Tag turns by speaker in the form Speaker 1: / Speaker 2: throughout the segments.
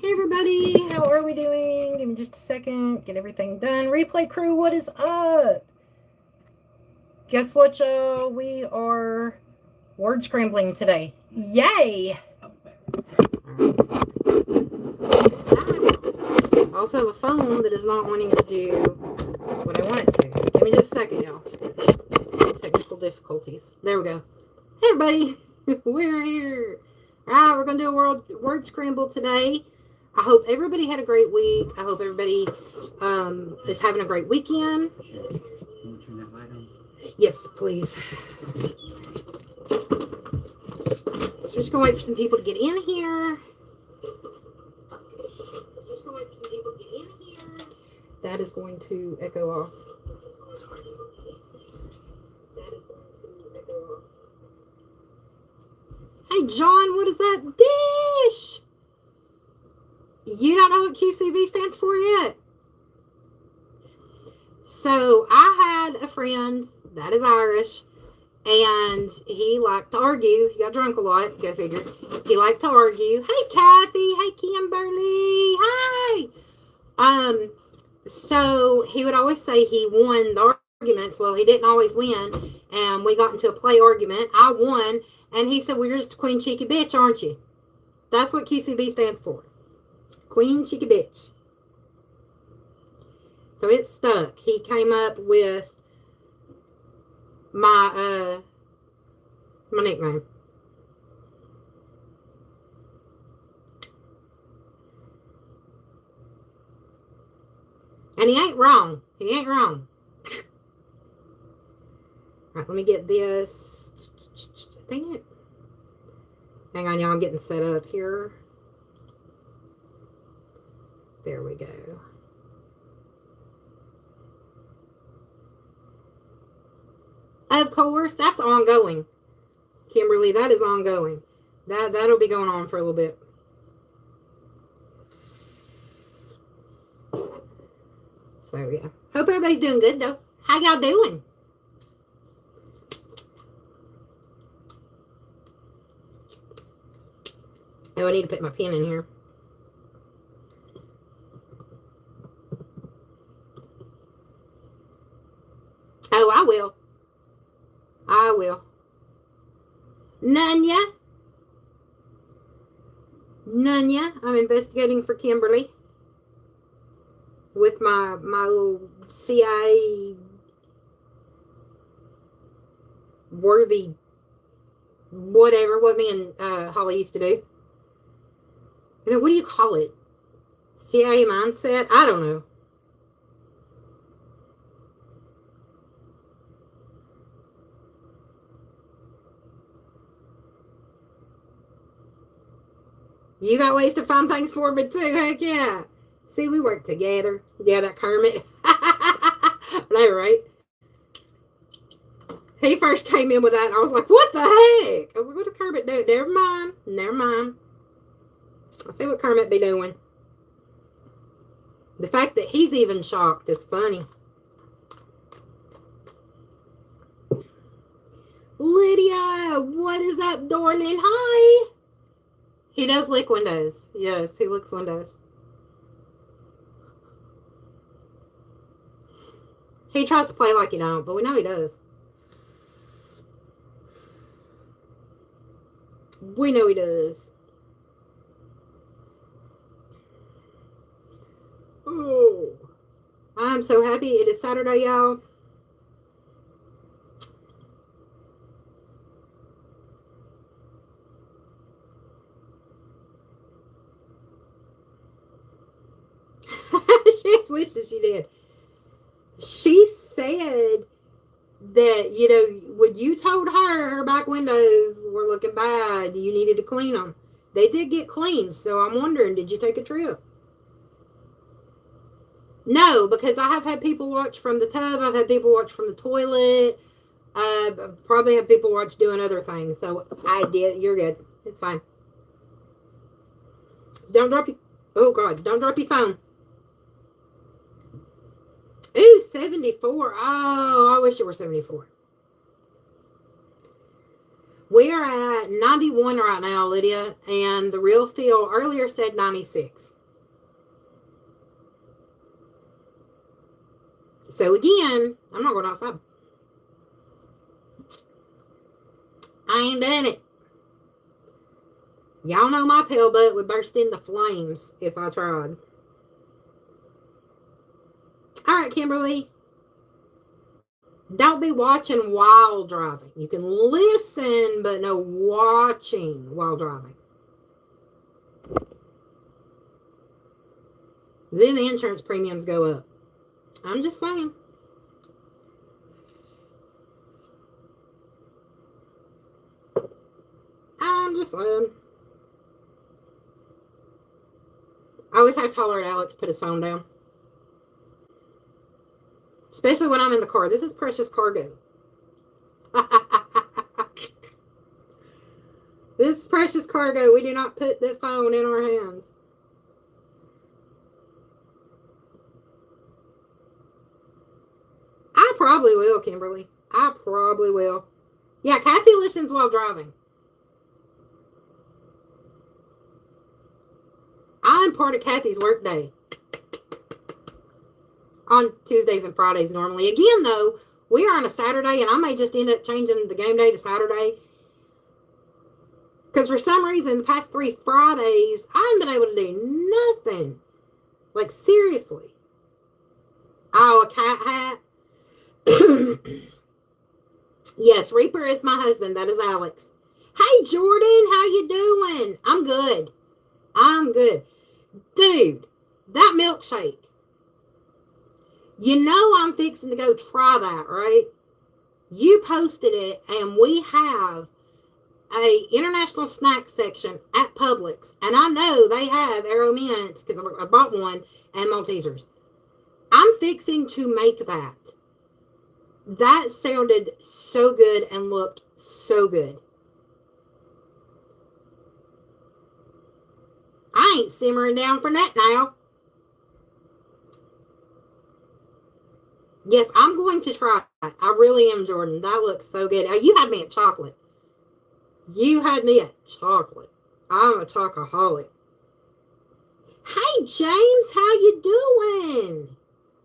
Speaker 1: Hey everybody, how are we doing? Give me just a second, get everything done. Replay crew, what is up? Guess what, y'all? We are word scrambling today. Yay! I also have a phone that is not wanting to do what I want it to. Give me just a second, y'all. Technical difficulties. There we go. Hey everybody, we're here. Alright, we're going to do a word scramble today. I hope everybody had a great week. I hope everybody is having a great weekend. Yes, please. So we're just going to wait for some people to get in here. That is going to echo off. Hey, John, what is that dish? You don't know what QCB stands for yet? So I had a friend that is Irish, and he liked to argue. He got drunk a lot, go figure. He liked to argue. Hey, Kathy. Hey, Kimberly. Hi. So he would always say he won the arguments. Well, he didn't always win, and we got into a play argument. I won, and he said, well, you're just a queen cheeky bitch, aren't you? That's what QCB stands for. Queen cheeky bitch. So it stuck. He came up with my nickname. And he ain't wrong. He ain't wrong. All right, let me get this. Dang it. Hang on, y'all. I'm getting set up here. There we go. Of course, that's ongoing. Kimberly, that is ongoing. That'll be going on for a little bit. So, yeah. Hope everybody's doing good, though. How y'all doing? Oh, I need to put my pen in here. Oh, I will. I will. Nunya. I'm investigating for Kimberly with my little CIA worthy whatever, what me and Holly used to do. You know, what do you call it? CIA mindset? I don't know. You got ways to find things for me too, heck yeah. See, we work together. Yeah, that Kermit. No, right? He first came in with that, and I was like, what the heck? I was like, what did Kermit do? Never mind. Never mind. I'll see what Kermit be doing. The fact that he's even shocked is funny. Lydia, what is up, darling? Hi. He does lick windows. Yes, he licks windows. He tries to play like he don't, but we know he does. We know he does. Oh, I'm so happy it is Saturday, y'all. She wishes she did. She said that, you know, when you told her back windows were looking bad, you needed to clean them. They did get cleaned, so I'm wondering, did you take a trip? No, because I have had people watch from the tub. I've had people watch from the toilet. Probably have people watch doing other things. So I did. You're good. It's fine. Don't drop your... Oh, God. Don't drop your phone. Ooh, 74. Oh, I wish it were 74. We are at 91 right now, Lydia, and the real feel earlier said 96. So again, I'm not going outside. I ain't done it. Y'all know my pill butt would burst into flames if I tried. All right, Kimberly. Don't be watching while driving. You can listen, but no watching while driving. Then the insurance premiums go up. I'm just saying. I'm just saying. I always have to tolerate Alex put his phone down. Especially when I'm in the car. This is precious cargo. This is precious cargo. We do not put the phone in our hands. I probably will, Kimberly. I probably will. Yeah, Kathy listens while driving. I'm part of Kathy's workday on Tuesdays and Fridays normally. Again, though, we are on a Saturday, and I may just end up changing the game day to Saturday. Because for some reason, the past 3 Fridays, I haven't been able to do nothing. Like, seriously. Oh, a cat hat? Yes, Reaper is my husband. That is Alex. Hey, Jordan, how you doing? I'm good. I'm good. Dude, that milkshake. You know I'm fixing to go try that, right? You posted it, and we have a international snack section at Publix, and I know they have Aero Mints because I bought one, and Maltesers. I'm fixing to make that. That sounded so good and looked so good. I ain't simmering down for that now. Yes, I'm going to try it. I really am, Jordan. That looks so good. Oh, you had me at chocolate. You had me at chocolate. I'm a chocoholic. Hey, James, how you doing?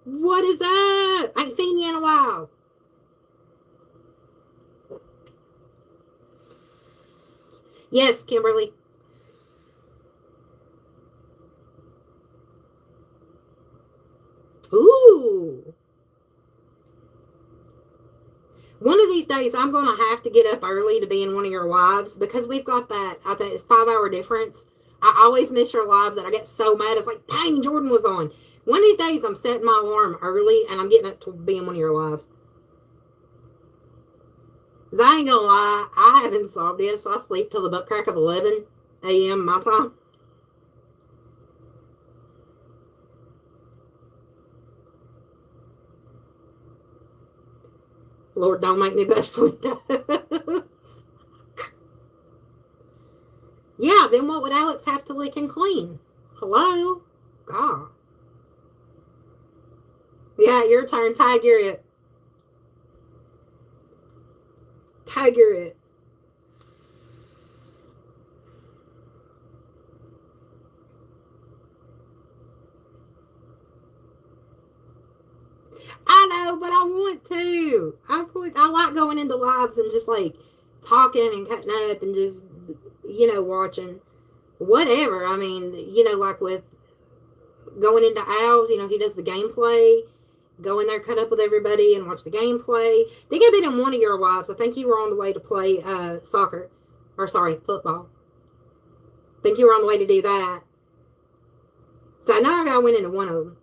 Speaker 1: What is up? I ain't seen you in a while. Yes, Kimberly. Ooh. One of these days, I'm going to have to get up early to be in one of your lives because we've got that, I think it's 5-hour difference. I always miss your lives and I get so mad. It's like, dang, Jordan was on. One of these days, I'm setting my alarm early and I'm getting up to be in one of your lives. Because I ain't going to lie, I haven't solved it, so I sleep till the butt crack of 11 a.m. my time. Lord, don't make me bust windows. Yeah, then what would Alex have to lick and clean? Hello? God. Yeah, your turn. Tiger it. Tiger it. I know, but I want to. I like going into lives and just like talking and cutting up and just, watching whatever. I mean, like with going into Owls, he does the gameplay. Go in there, cut up with everybody, and watch the gameplay. I think I've been in one of your lives. I think you were on the way to play football. I think you were on the way to do that. So I know I went into one of them.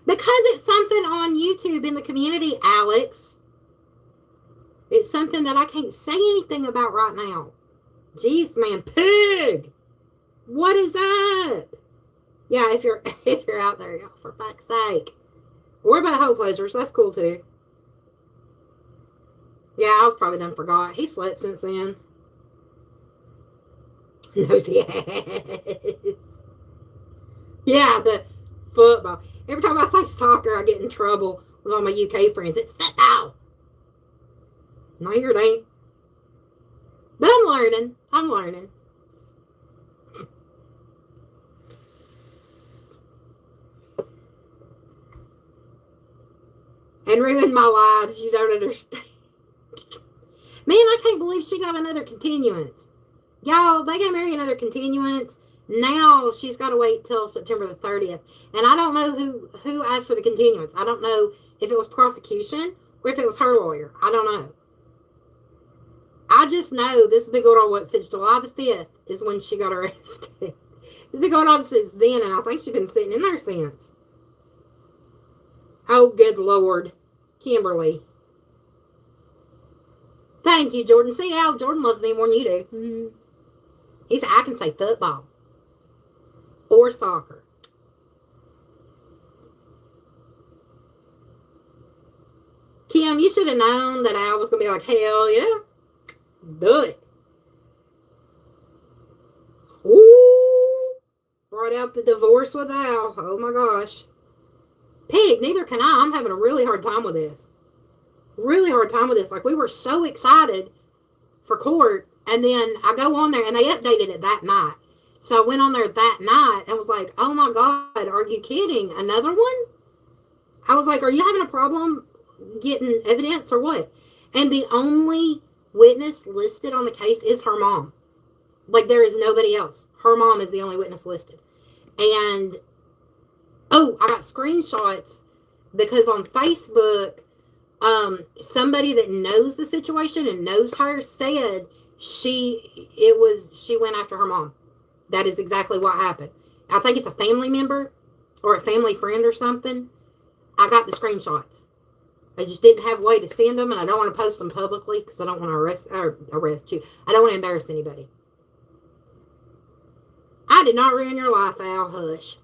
Speaker 1: Because it's something on YouTube in the community, Alex. It's something that I can't say anything about right now. Jeez, man, pig! What is up? Yeah, if you're out there, y'all, for fuck's sake. What about Hoe Pleasures? That's cool too. Yeah, I was probably done forgot. He slept since then. Nosy ass. Yeah, the football. Every time I say soccer, I get in trouble. with all my UK friends. It's football. No, it ain't. But I'm learning. I'm learning. And ruined my lives. You don't understand. Man, I can't believe she got another continuance. Y'all, they got married another continuance. Now she's got to wait till September the 30th. And I don't know who asked for the continuance. I don't know if it was prosecution or if it was her lawyer. I don't know. I just know this has been going on since July the 5th is when she got arrested. It's been going on since then, and I think she's been sitting in there since. Oh, good Lord. Kimberly. Thank you, Jordan. See, Al, Jordan loves me more than you do. Mm-hmm. He said, I can say football or soccer. Kim, you should have known that Al was going to be like, hell yeah. Do it. Ooh. Brought out the divorce with Al. Oh my gosh. Pig, neither can I. I'm having a really hard time with this. Really hard time with this. Like, we were so excited for court, and then I go on there, and they updated it that night. So I went on there that night and was like, oh my God, are you kidding? Another one? I was like, are you having a problem getting evidence or what? And the only witness listed on the case is her mom. Like, there is nobody else. Her mom is the only witness listed. And, oh, I got screenshots because on Facebook, somebody that knows the situation and knows her said she went after her mom. That is exactly what happened. I think it's a family member or a family friend or something. I got the screenshots. I just didn't have a way to send them, and I don't want to post them publicly because I don't want to arrest you. I don't want to embarrass anybody. I did not ruin your life, Al. Hush.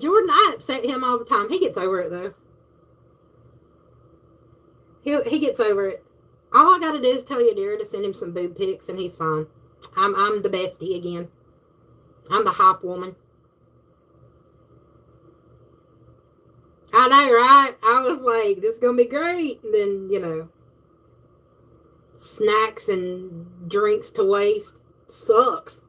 Speaker 1: Jordan, I upset him all the time. He gets over it, though. He gets over it. All I gotta do is tell Yadira to send him some boob pics, and he's fine. I'm the bestie again. I'm the hype woman. I know, right? I was like, this is gonna be great. And then, snacks and drinks to waste. Sucks.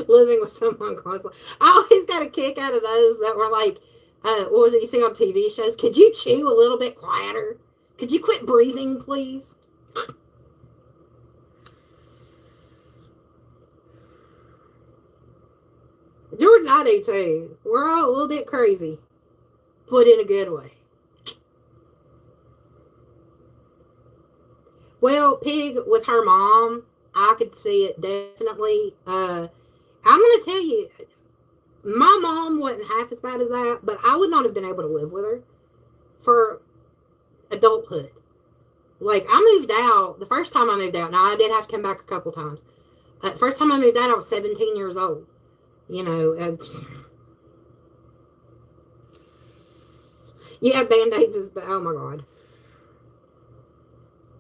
Speaker 1: Living with someone constantly. I always got a kick out of those that were like, what was it you see on TV shows? Could you chew a little bit quieter? Could you quit breathing, please? Jordan, I do too. We're all a little bit crazy, but in a good way. Well, Pig with her mom, I could see it definitely. I'm going to tell you, my mom wasn't half as bad as that, but I would not have been able to live with her for adulthood. Like, I moved out, the first time I moved out, now I did have to come back a couple times. First time I moved out, I was 17 years old. You have Band-Aids, oh my God.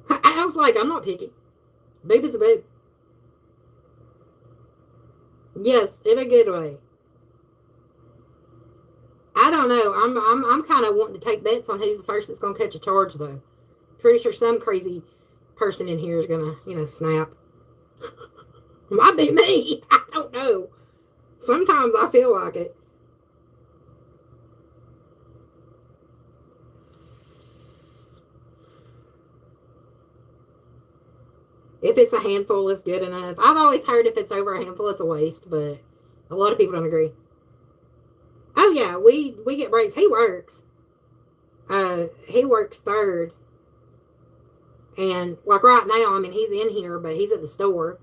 Speaker 1: I was like, I'm not picky. Boob is a boob. Yes, in a good way. I don't know. I'm kind of wanting to take bets on who's the first that's going to catch a charge, though. Pretty sure some crazy person in here is going to, snap. Might be me. I don't know. Sometimes I feel like it. If it's a handful, it's good enough. I've always heard if it's over a handful, it's a waste, but a lot of people don't agree. Oh yeah, we get breaks. He works. He works third. And like right now, I mean, he's in here, but he's at the store.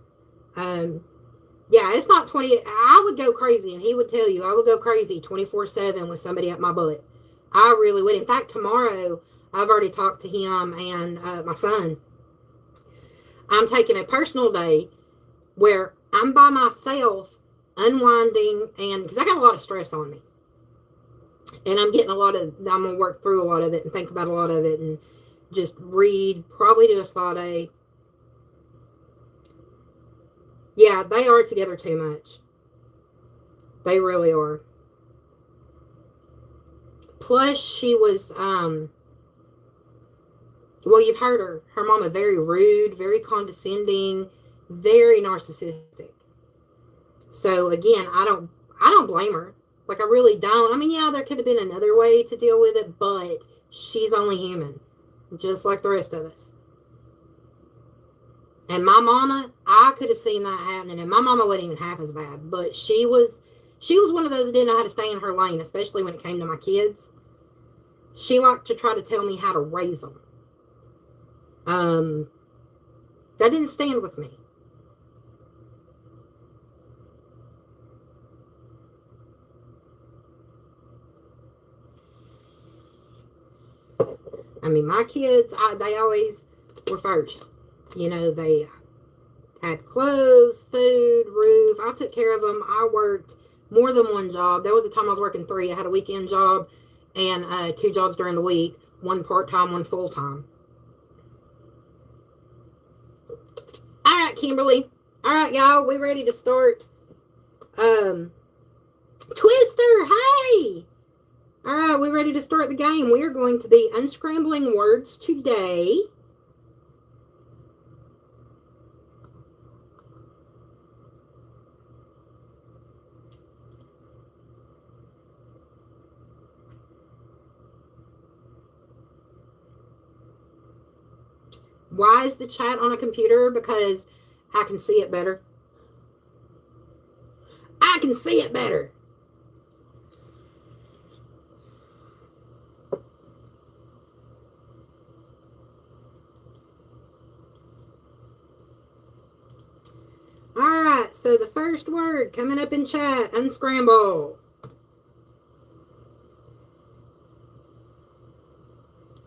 Speaker 1: Yeah, it's not 20. I would go crazy, and he would tell you, I would go crazy 24/7 with somebody up my butt. I really would. In fact, tomorrow, I've already talked to him and my son. I'm taking a personal day where I'm by myself unwinding, and because I got a lot of stress on me, and I'm going to work through a lot of it and think about a lot of it and just read, probably do a spa day. Yeah, they are together too much. They really are. Plus, she was, well, you've heard her. Her mama very rude, very condescending, very narcissistic. So again, I don't blame her. Like I really don't. I mean, yeah, there could have been another way to deal with it, but she's only human, just like the rest of us. And my mama, I could have seen that happening, and my mama wasn't even half as bad, but she was one of those that didn't know how to stay in her lane, especially when it came to my kids. She liked to try to tell me how to raise them. That didn't stand with me. I mean, my kids, they always were first. They had clothes, food, roof. I took care of them. I worked more than one job. There was a time I was working 3. I had a weekend job and 2 jobs during the week, one part-time, one full-time. All right, Kimberly. All right, y'all, we ready to start? Twister, hey! All right, we ready to start the game. We are going to be unscrambling words today. Why is the chat on a computer? Because I can see it better. I can see it better. All right, so the first word coming up in chat, unscramble.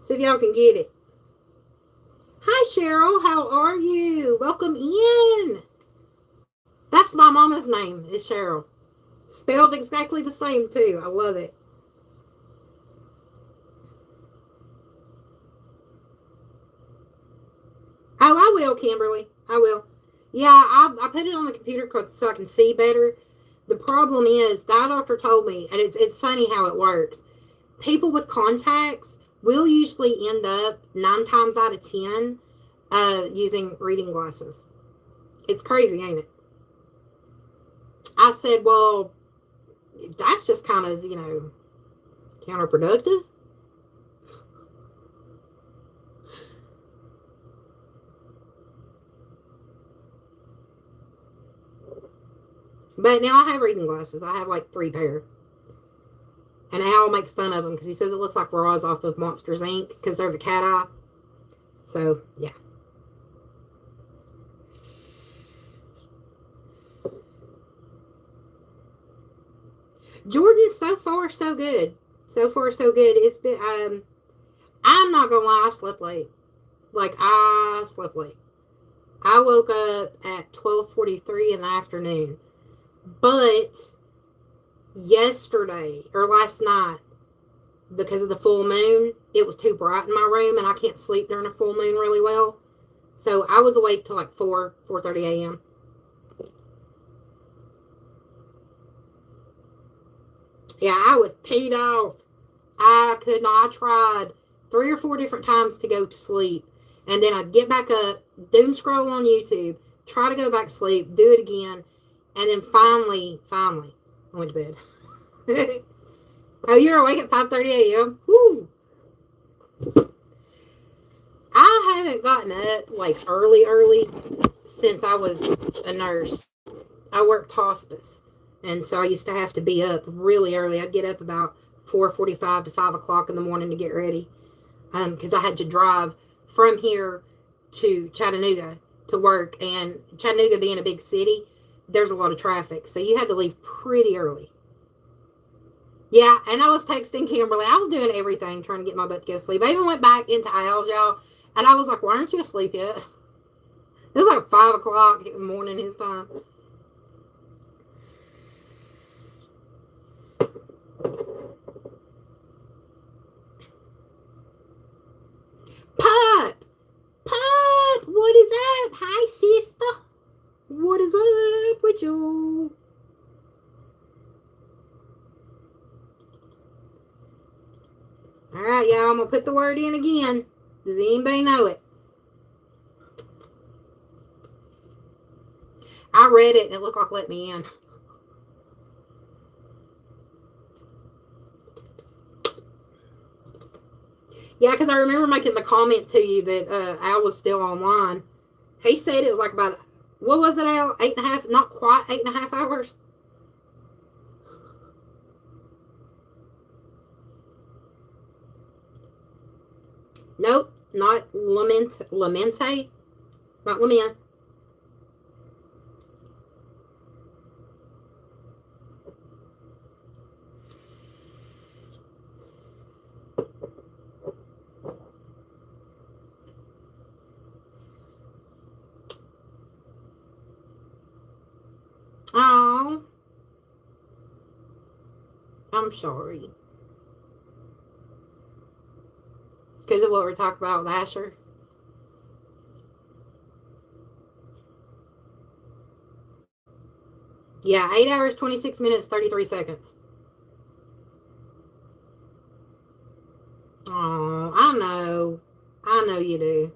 Speaker 1: See if y'all can get it. Hi, Cheryl. How are you? Welcome in. That's my mama's name, is Cheryl. Spelled exactly the same, too. I love it. Oh, I will, Kimberly. I will. Yeah, I put it on the computer so I can see better. The problem is, that doctor told me, and it's funny how it works. People with contacts will usually end up 9 times out of 10 using reading glasses. It's crazy, ain't it? I said, well, that's just kind of, counterproductive. But now I have reading glasses. I have like 3 pair. And Al makes fun of them because he says it looks like Roz off of Monsters, Inc. because they're the cat eye. So, yeah. Jordan, so far, so good. So far, so good. It's been, I'm not going to lie, I slept late. Like, I slept late. I woke up at 12:43 in the afternoon. But yesterday, or last night, because of the full moon, it was too bright in my room, and I can't sleep during a full moon really well. So I was awake till like 4:30 a.m. Yeah, I was peed off. I could not. I tried 3 or 4 different times to go to sleep. And then I'd get back up, doom scroll on YouTube, try to go back to sleep, do it again. And then finally, I went to bed. Oh, you're awake at 5:30 a.m.? Woo! I haven't gotten up like early since I was a nurse. I worked hospice. And so I used to have to be up really early. I'd get up about 4:45 to 5 o'clock in the morning to get ready. Because I had to drive from here to Chattanooga to work. And Chattanooga being a big city, there's a lot of traffic. So you had to leave pretty early. Yeah, and I was texting Kimberly. I was doing everything trying to get my butt to go to sleep. I even went back into Al's, y'all. And I was like, why aren't you asleep yet? It was like 5 o'clock in the morning his time. Pop! Pop! What is up? Hi, sister. What is up with you? Alright, y'all. I'm going to put the word in again. Does anybody know it? I read it and it looked like let me in. Yeah, because I remember making the comment to you that Al was still online. He said it was like about, what was it, Al? 8.5, not quite 8.5 hours. Nope, not lamente, not lament. Oh, I'm sorry. Because of what we're talking about with Asher. Yeah, 8 hours, 26 minutes, 33 seconds. Oh, I know. I know you do.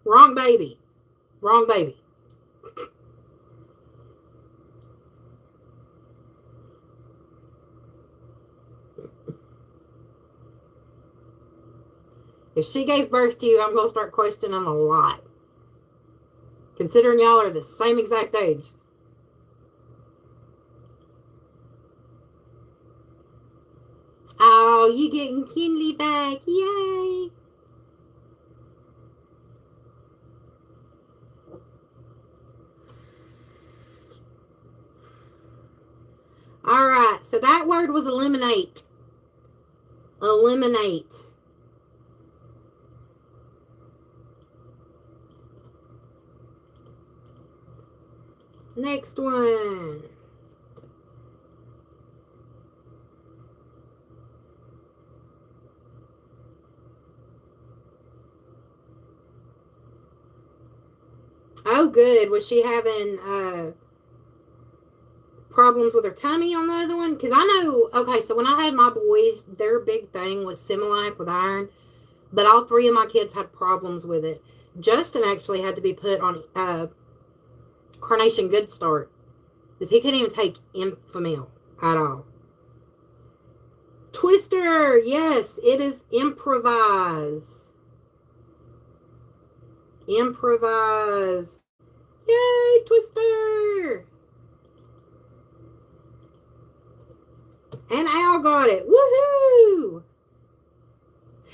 Speaker 1: Wrong baby. Wrong baby. If she gave birth to you, I'm going to start questioning a lot. Considering y'all are the same exact age. Oh, you getting Kinley back. Yay. All right, so that word was eliminate. Eliminate. Next one. Oh, good. Was she having problems with her tummy on the other one? Because I know, okay, so when I had my boys, their big thing was Similac with iron, but all three of my kids had problems with it. Justin actually had to be put on Carnation Good Start because he couldn't even take Enfamil at all. Twister, yes, it is improvise. Improvise. Yay, Twister! And Al got it. Woohoo!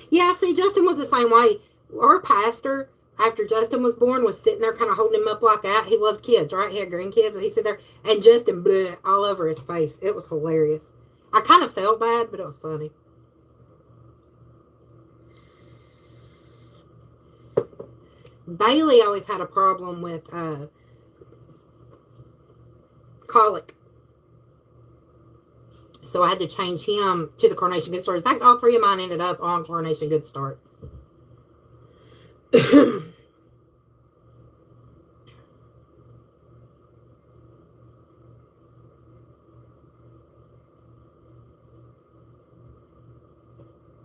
Speaker 1: Yeah, see, Justin was the same way. Our pastor, after Justin was born, was sitting there kind of holding him up like that. He loved kids, right? He had grandkids, and he sat there, and Justin bleh all over his face. It was hilarious. I kind of felt bad, but it was funny. Bailey always had a problem with colic. So I had to change him to the Carnation Good Start. In fact, all three of mine ended up on Carnation Good Start.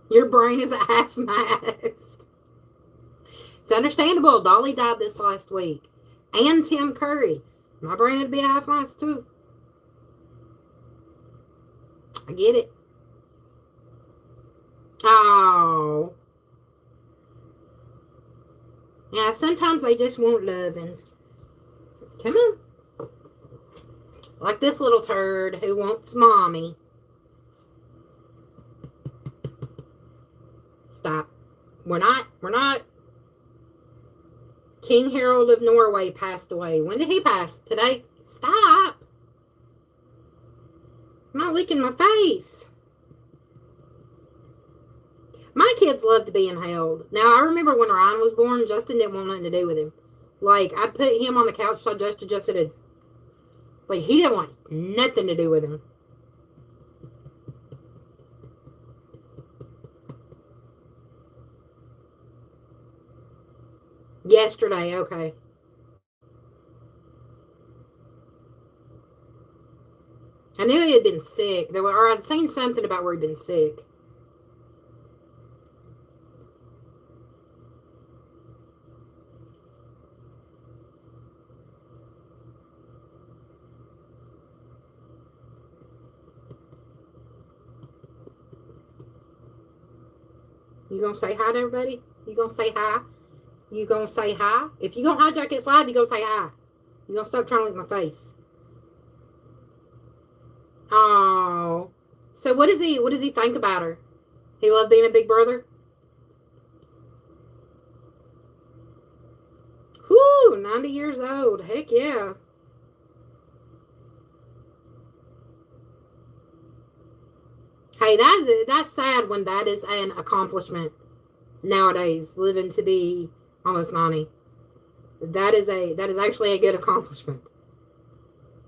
Speaker 1: Your brain is a half mast. It's understandable. Dolly died this last week. And Tim Curry. My brain would be a half mast too. I get it. Oh. Yeah, sometimes they just want lovins. Come on. Like this little turd who wants mommy. Stop. We're not. King Harold of Norway passed away. When did he pass? Today? Stop. I'm not licking my face. My kids loved being held. Now, I remember when Ryan was born, Justin didn't want nothing to do with him. Like, I'd put him on the couch so Justin like, he didn't want nothing to do with him. Yesterday, okay. I knew he had been sick. Or I'd seen something about where he'd been sick. You gonna say hi to everybody? You gonna say hi? You gonna say hi? If you gonna hijack his live, you gonna say hi. You gonna stop trying to lick my face. Oh. So what does he think about her? He loved being a big brother? Whoo, 90 years old. Heck yeah. Hey, that's sad when that is an accomplishment nowadays, living to be almost 90. That is actually a good accomplishment.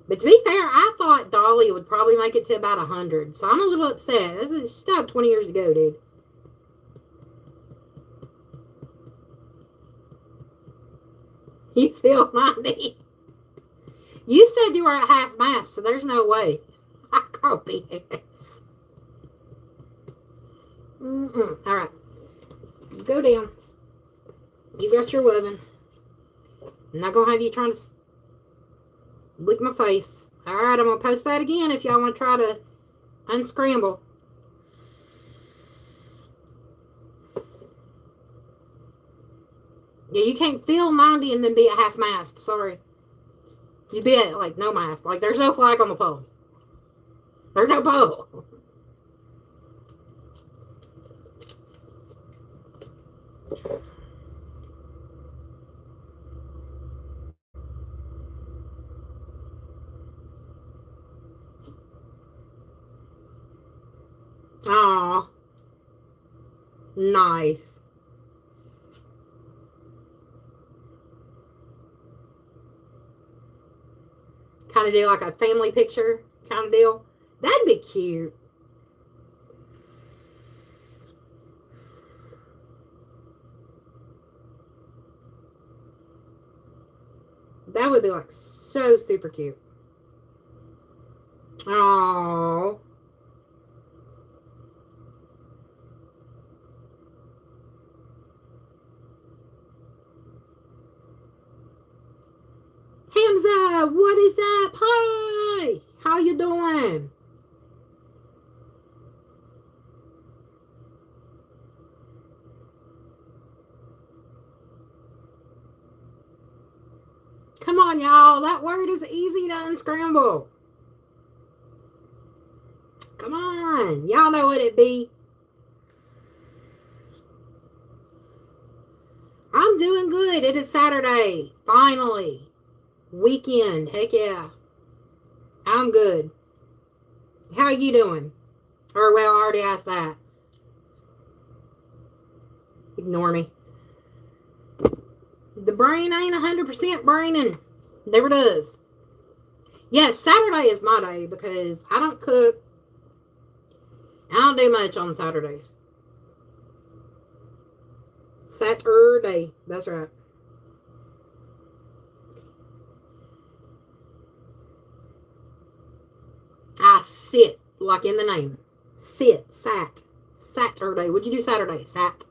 Speaker 1: But to be fair, I thought Dolly would probably make it to about 100. So I'm a little upset. She still had 20 years to go, dude. You feel 90. You said you were at half mast, so there's no way. I can't be this. All right. Go down. You got your webbing. I'm not going to have you trying to lick my face. All right, I'm going to post that again if y'all want to try to unscramble. Yeah, you can't feel 90 and then be at half mast. Sorry. You be at, like, no mast. Like, there's no flag on the pole. There's no pole. Aw. Nice. Kind of do like a family picture kind of deal. That'd be cute. That would be like so super cute. Oh. Hamza, what is up? Hi. How you doing? Come on, y'all. That word is easy to unscramble. Come on. Y'all know what it be. I'm doing good. It is Saturday. Finally. Weekend. Heck yeah. I'm good. How are you doing? Or, well, I already asked that. Ignore me. The brain ain't 100% braining. Never does. Yes, Saturday is my day because I don't cook. I don't do much on Saturdays. Saturday. That's right. I sit, like in the name. Sit, sat. Saturday. What'd you do Saturday? Sat.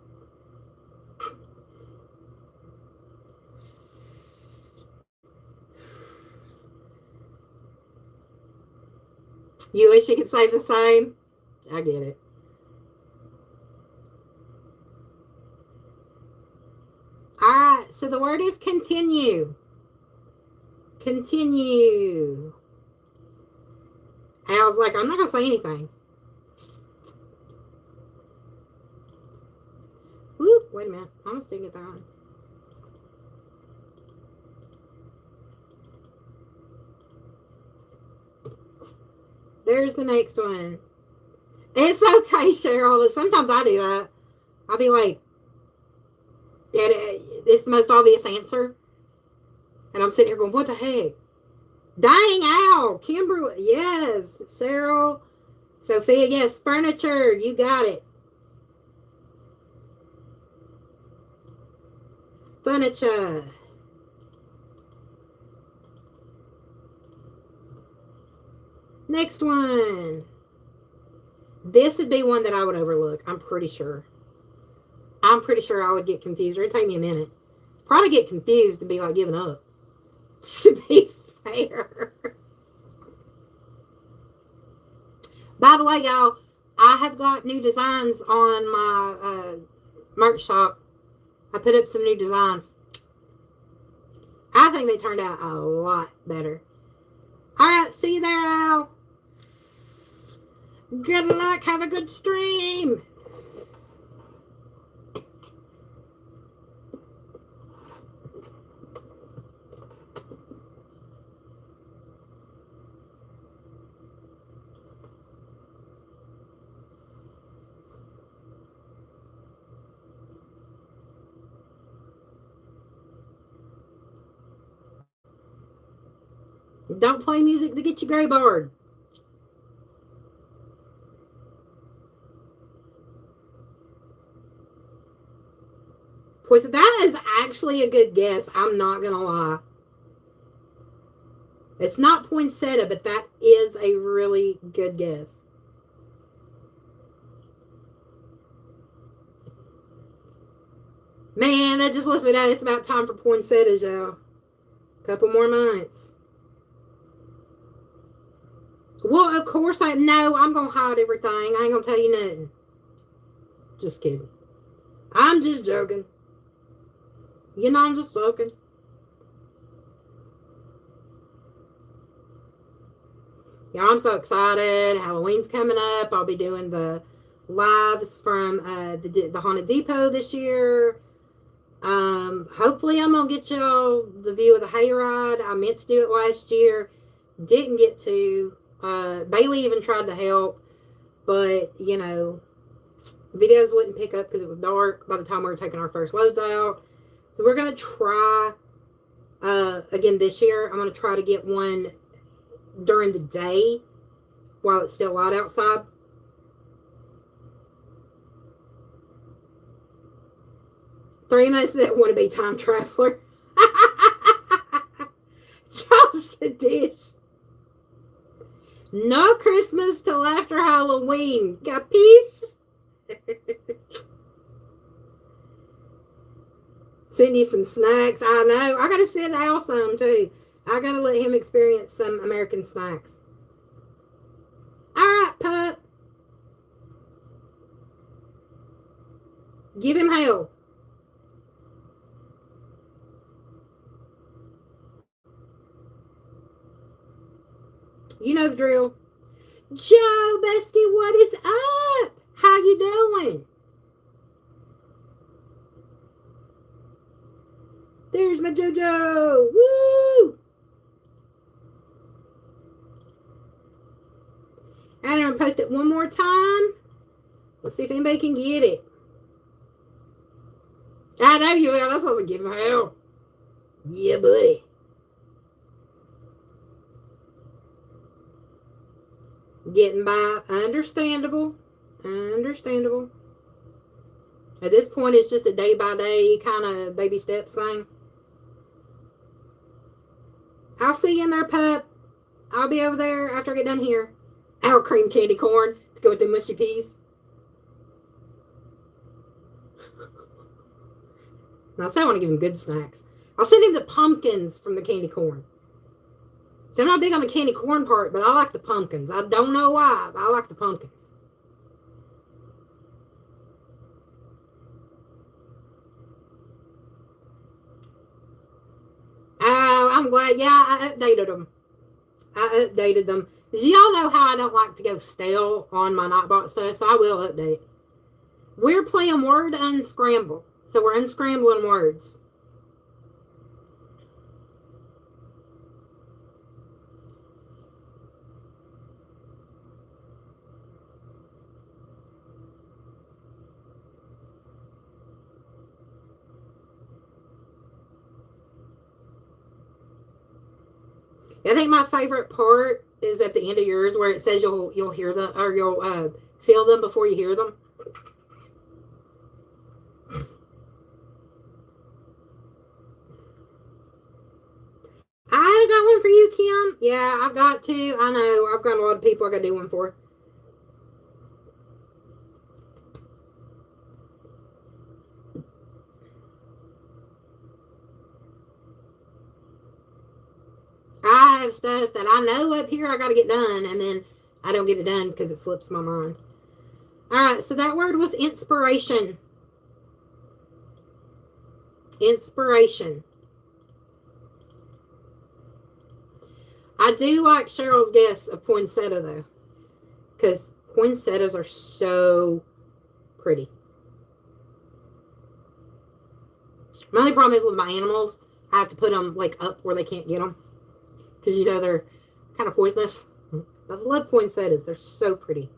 Speaker 1: You wish you could say the same? I get it. All right, so the word is continue. Continue. And I was like, I'm not going to say anything. Whoop, wait a minute. I'm going to stick it down. There's the next one. It's okay, Cheryl. Sometimes I do that. I'll be like, it's the most obvious answer. And I'm sitting here going, what the heck? Dang, ow. Kimberly, yes. Cheryl. Sophia, yes. Furniture, you got it. Furniture. Next one. This would be one that I would overlook. I'm pretty sure. I'm pretty sure I would get confused. Or it'd take me a minute. Probably get confused and be like giving up. To be fair. By the way, y'all, I have got new designs on my merch shop. I put up some new designs. I think they turned out a lot better. All right, see you there, Al. Good luck. Have a good stream. Don't play music to get you gray barred. Poison, that is actually a good guess. I'm not going to lie. It's not poinsettia, but that is a really good guess. Man, that just lets me know it's about time for poinsettias, y'all. Couple more months. Well, of course I'm going to hide everything. I ain't going to tell you nothing. Just kidding. I'm just joking. You know, I'm just joking. Yeah, I'm so excited. Halloween's coming up. I'll be doing the lives from the Haunted Depot this year. Hopefully I'm going to get y'all the view of the hayride. I meant to do it last year. Didn't get to. Bailey even tried to help. But, you know, videos wouldn't pick up because it was dark by the time we were taking our first loads out. So we're going to try, again this year, I'm going to try to get one during the day while it's still light outside. Three months that want to be time traveler. Just a dish. No Christmas till after Halloween. Capiche? Send you some snacks. I know. I got to send Al some too. I got to let him experience some American snacks. All right, pup. Give him hell. You know the drill. Joe, bestie, what is up? How you doing? There's my JoJo. Woo! I'm going to post it one more time. Let's see if anybody can get it. I know you will. That's what I was giving him hell. Yeah, buddy. Getting by. Understandable. Understandable. At this point, it's just a day-by-day kind of baby steps thing. I'll see you in there, pup. I'll be over there after I get done here. Our cream candy corn to go with the mushy peas. Now, so I want to give him good snacks. I'll send him the pumpkins from the candy corn. So I'm not big on the candy corn part, but I like the pumpkins. I don't know why, but I like the pumpkins. Oh, I'm glad. Yeah, I updated them. Y'all know how I don't like to go stale on my Nightbot stuff, so I will update. We're playing Word Unscramble. So we're unscrambling words. I think my favorite part is at the end of yours where it says you'll hear them or you'll feel them before you hear them. I got one for you, Kim. Yeah, I've got two. I know. I've got a lot of people I got to do one for. I have stuff that I know up here I got to get done, and then I don't get it done because it slips my mind. All right, so that word was inspiration. Inspiration. I do like Cheryl's guess of poinsettia, though, because poinsettias are so pretty. My only problem is with my animals, I have to put them like up where they can't get them because you know they're kind of poisonous. I love poinsettias; they're so pretty.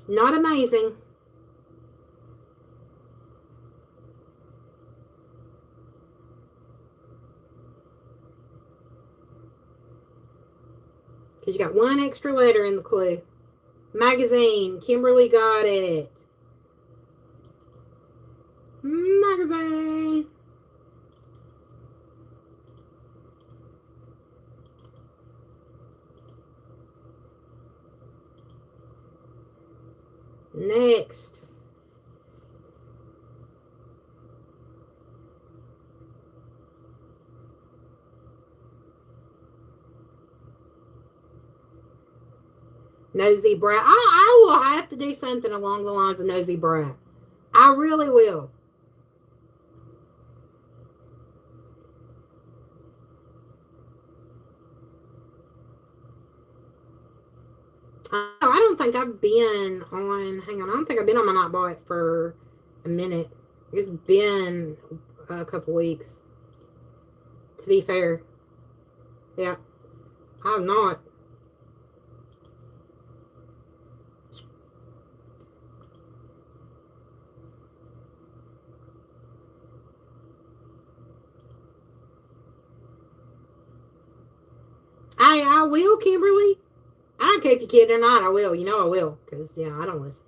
Speaker 1: Not amazing. Because you got one extra letter in the clue. Magazine. Kimberly got it. Magazine. Next. Nosy brat. I will have to do something along the lines of nosy brat. I really will. I don't think I've been on. Hang on. I don't think I've been on my not bought for a minute. It's been a couple weeks. To be fair. Yeah. I'm not. I will, Kimberly. I don't care if you kid or not. I will. You know I will. Because, yeah, I don't listen.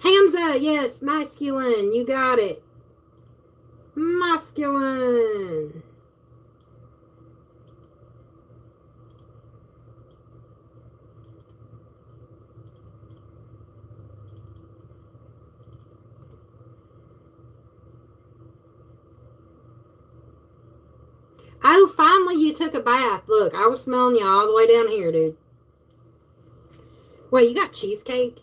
Speaker 1: Hamza, yes, masculine. You got it. Masculine. Oh, finally you took a bath. Look, I was smelling you all the way down here, dude. Wait, you got cheesecake?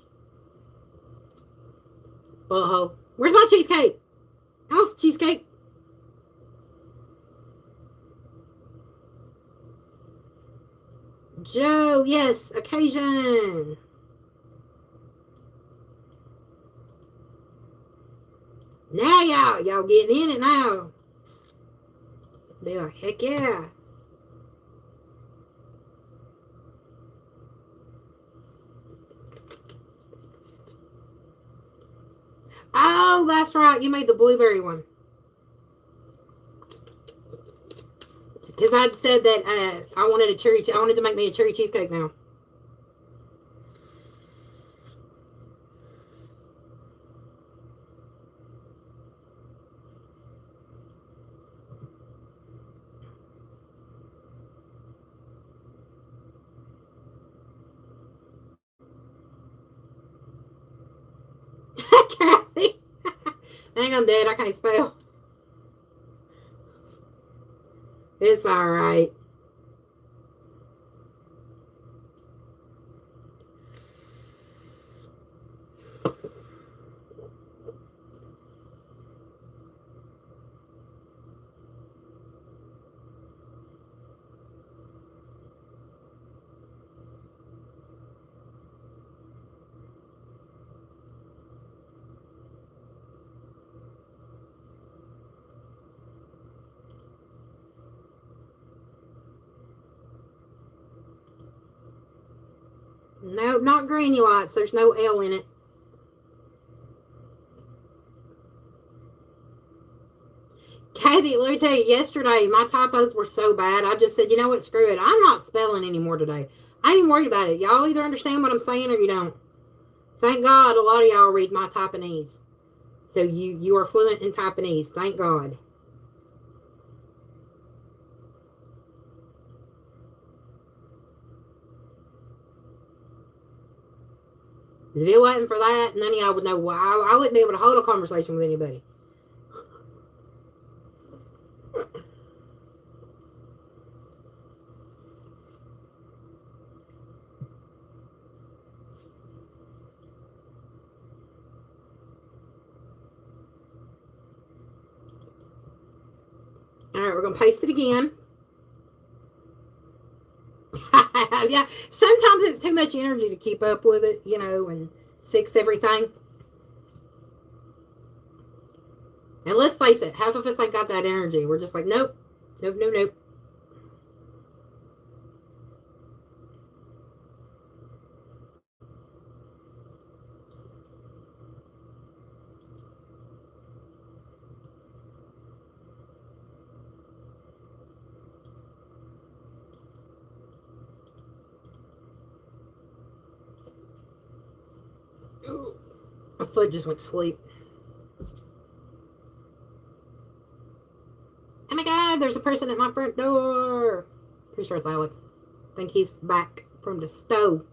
Speaker 1: Butthole. Where's my cheesecake? How's cheesecake? Joe, yes, occasion. Now y'all getting in it now. Be like, heck yeah. Oh, that's right. You made the blueberry one. Because I'd said that I wanted I wanted to make me a cherry cheesecake now. Kathy. Hang on, Dad. I can't spell. It's all right. No, not granulites. There's no L in it. Kathy, let me tell you, yesterday my typos were so bad, I just said, you know what, screw it. I'm not spelling anymore today. I ain't even worried about it. Y'all either understand what I'm saying or you don't. Thank God a lot of y'all read my Taiwanese. So you are fluent in Taiwanese. Thank God. If it wasn't for that, none of y'all would know why. I wouldn't be able to hold a conversation with anybody. All right, we're going to paste it again. Yeah, sometimes it's too much energy to keep up with it, you know, and fix everything. And let's face it, half of us ain't got that energy. We're just like, nope, nope, nope, nope. Ooh, my foot just went to sleep. Oh my God, there's a person at my front door. Pretty sure it's Alex. I think he's back from the stove.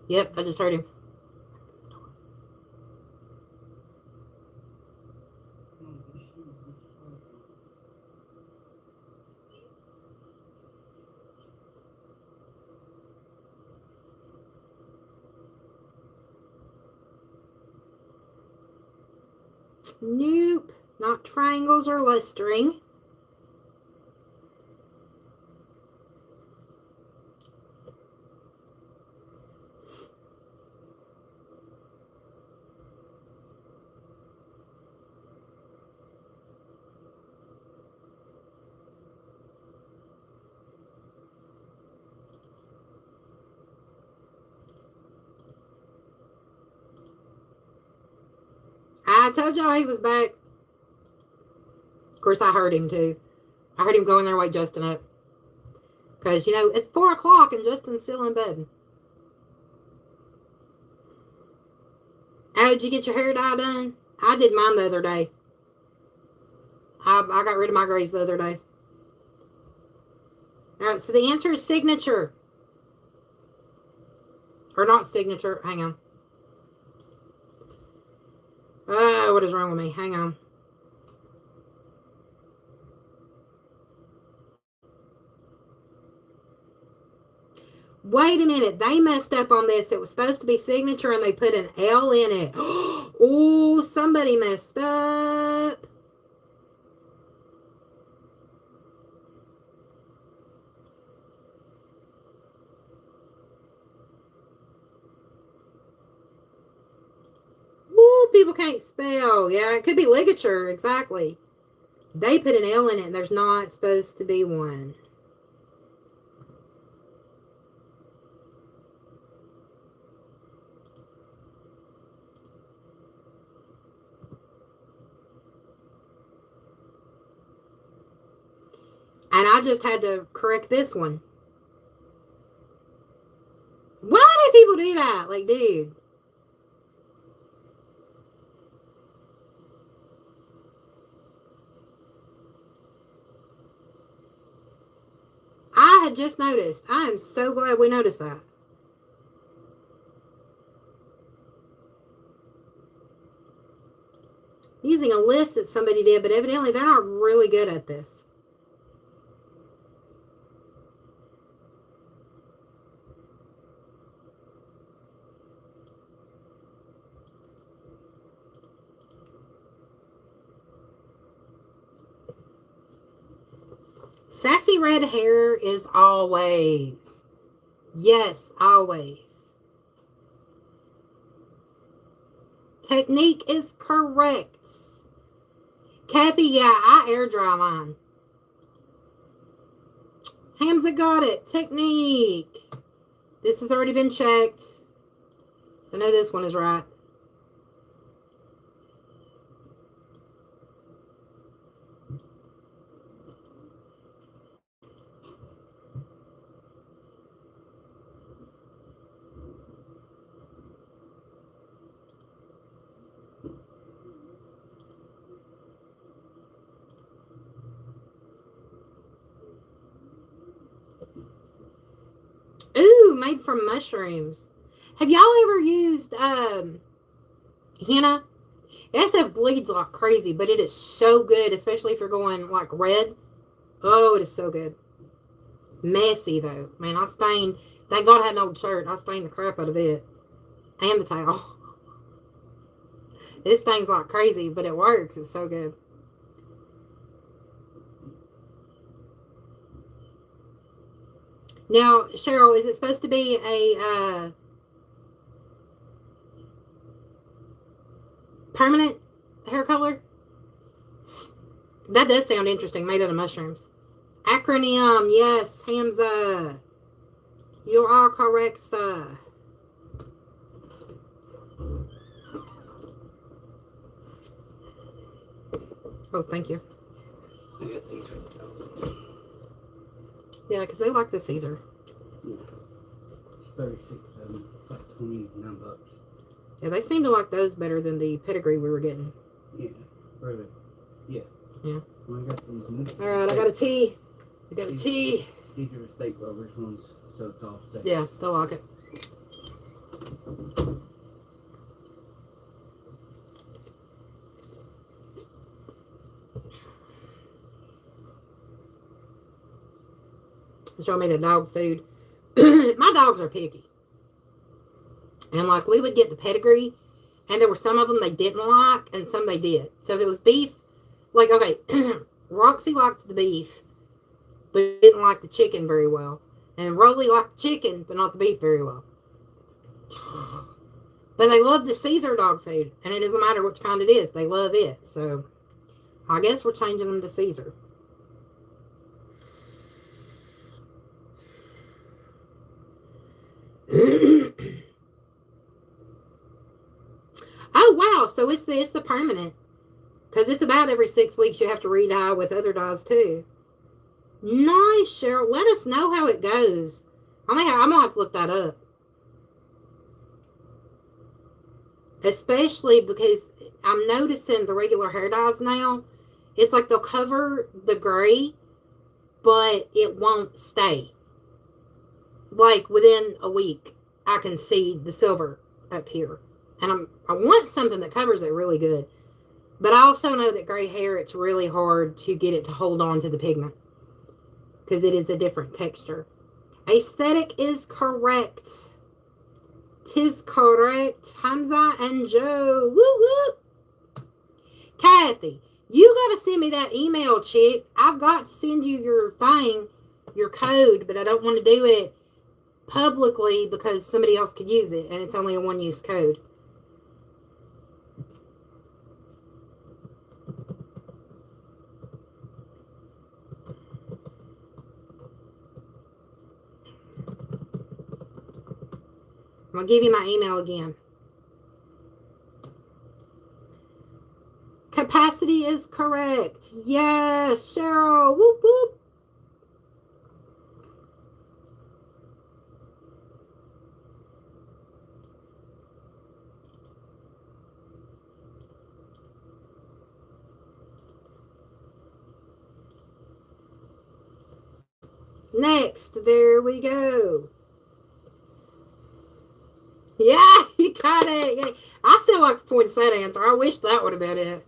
Speaker 1: Yep, I just heard him. Nope, not triangles or lustering. I told y'all he was back. Of course, I heard him too. I heard him going there, wake Justin up. Because, you know, it's 4 o'clock and Justin's still in bed. Oh, did you get your hair dye done? I did mine the other day. I got rid of my grays the other day. All right, so the answer is signature. Or not signature. Hang on. What is wrong with me? Hang on. Wait a minute. They messed up on this. It was supposed to be signature and they put an L in it. Oh, somebody messed up. Ooh, people can't spell. Yeah, it could be ligature. Exactly. They put an L in it and there's not supposed to be one. And I just had to correct this one. Why do people do that? Like, dude. I had just noticed. I am so glad we noticed that. Using a list that somebody did, but evidently they're not really good at this. Sassy red hair is always. Yes, always. Technique is correct. Kathy, yeah, I air dry mine. Hamza got it. Technique. This has already been checked. So I know this one is right. Ooh, made from mushrooms. Have y'all ever used henna? That stuff bleeds like crazy, but it is so good, especially if you're going like red. Oh, it is so good. Messy though. Man, I stained, thank God I had an old shirt. I stained the crap out of it. And the towel. It stains like crazy, but it works. It's so good. Now, Cheryl, is it supposed to be a permanent hair color? That does sound interesting. Made out of mushrooms. Acronym, yes, Hamza. You are correct, sir. Oh, thank you.
Speaker 2: I got these right now.
Speaker 1: Yeah, because they like the Caesar.
Speaker 2: Yeah. It's 36, it's like 29 bucks.
Speaker 1: Yeah, they seem to like those better than the pedigree we were getting.
Speaker 2: Yeah, really. Yeah.
Speaker 1: Yeah.
Speaker 2: Well, I got these.
Speaker 1: All right, I got a tea. I got a tea.
Speaker 2: These are the steak lovers ones, so it's all steak.
Speaker 1: Yeah, they'll like it. Show me the dog food. My dogs are picky. And like we would get the pedigree, and there were some of them they didn't like, and some they did. So if it was beef, like, okay, Roxy liked the beef, but didn't like the chicken very well. And Rolly liked the chicken, but not the beef very well. But they love the Caesar dog food, and it doesn't matter which kind it is. They love it. So I guess we're changing them to Caesar. Oh wow! So it's the permanent, because it's about every 6 weeks you have to re-dye with other dyes too. Nice, Cheryl. Let us know how it goes. I'm gonna have to look that up, especially because I'm noticing the regular hair dyes now. It's like they'll cover the gray, but it won't stay. Like within a week, I can see the silver up here. And I want something that covers it really good. But I also know that gray hair, it's really hard to get it to hold on to the pigment, because it is a different texture. Aesthetic is correct. Tis correct. Hamza and Joe. Woo woo. Kathy, you got to send me that email, chick. I've got to send you your thing, your code, but I don't want to do it publicly because somebody else could use it, and it's only a one-use code. I'm going to give you my email again. Capacity is correct. Yes, Cheryl. Whoop, whoop. Next, there we go. Yeah, you got it. Yeah. I still like the poinsettia answer. I wish that would have been it.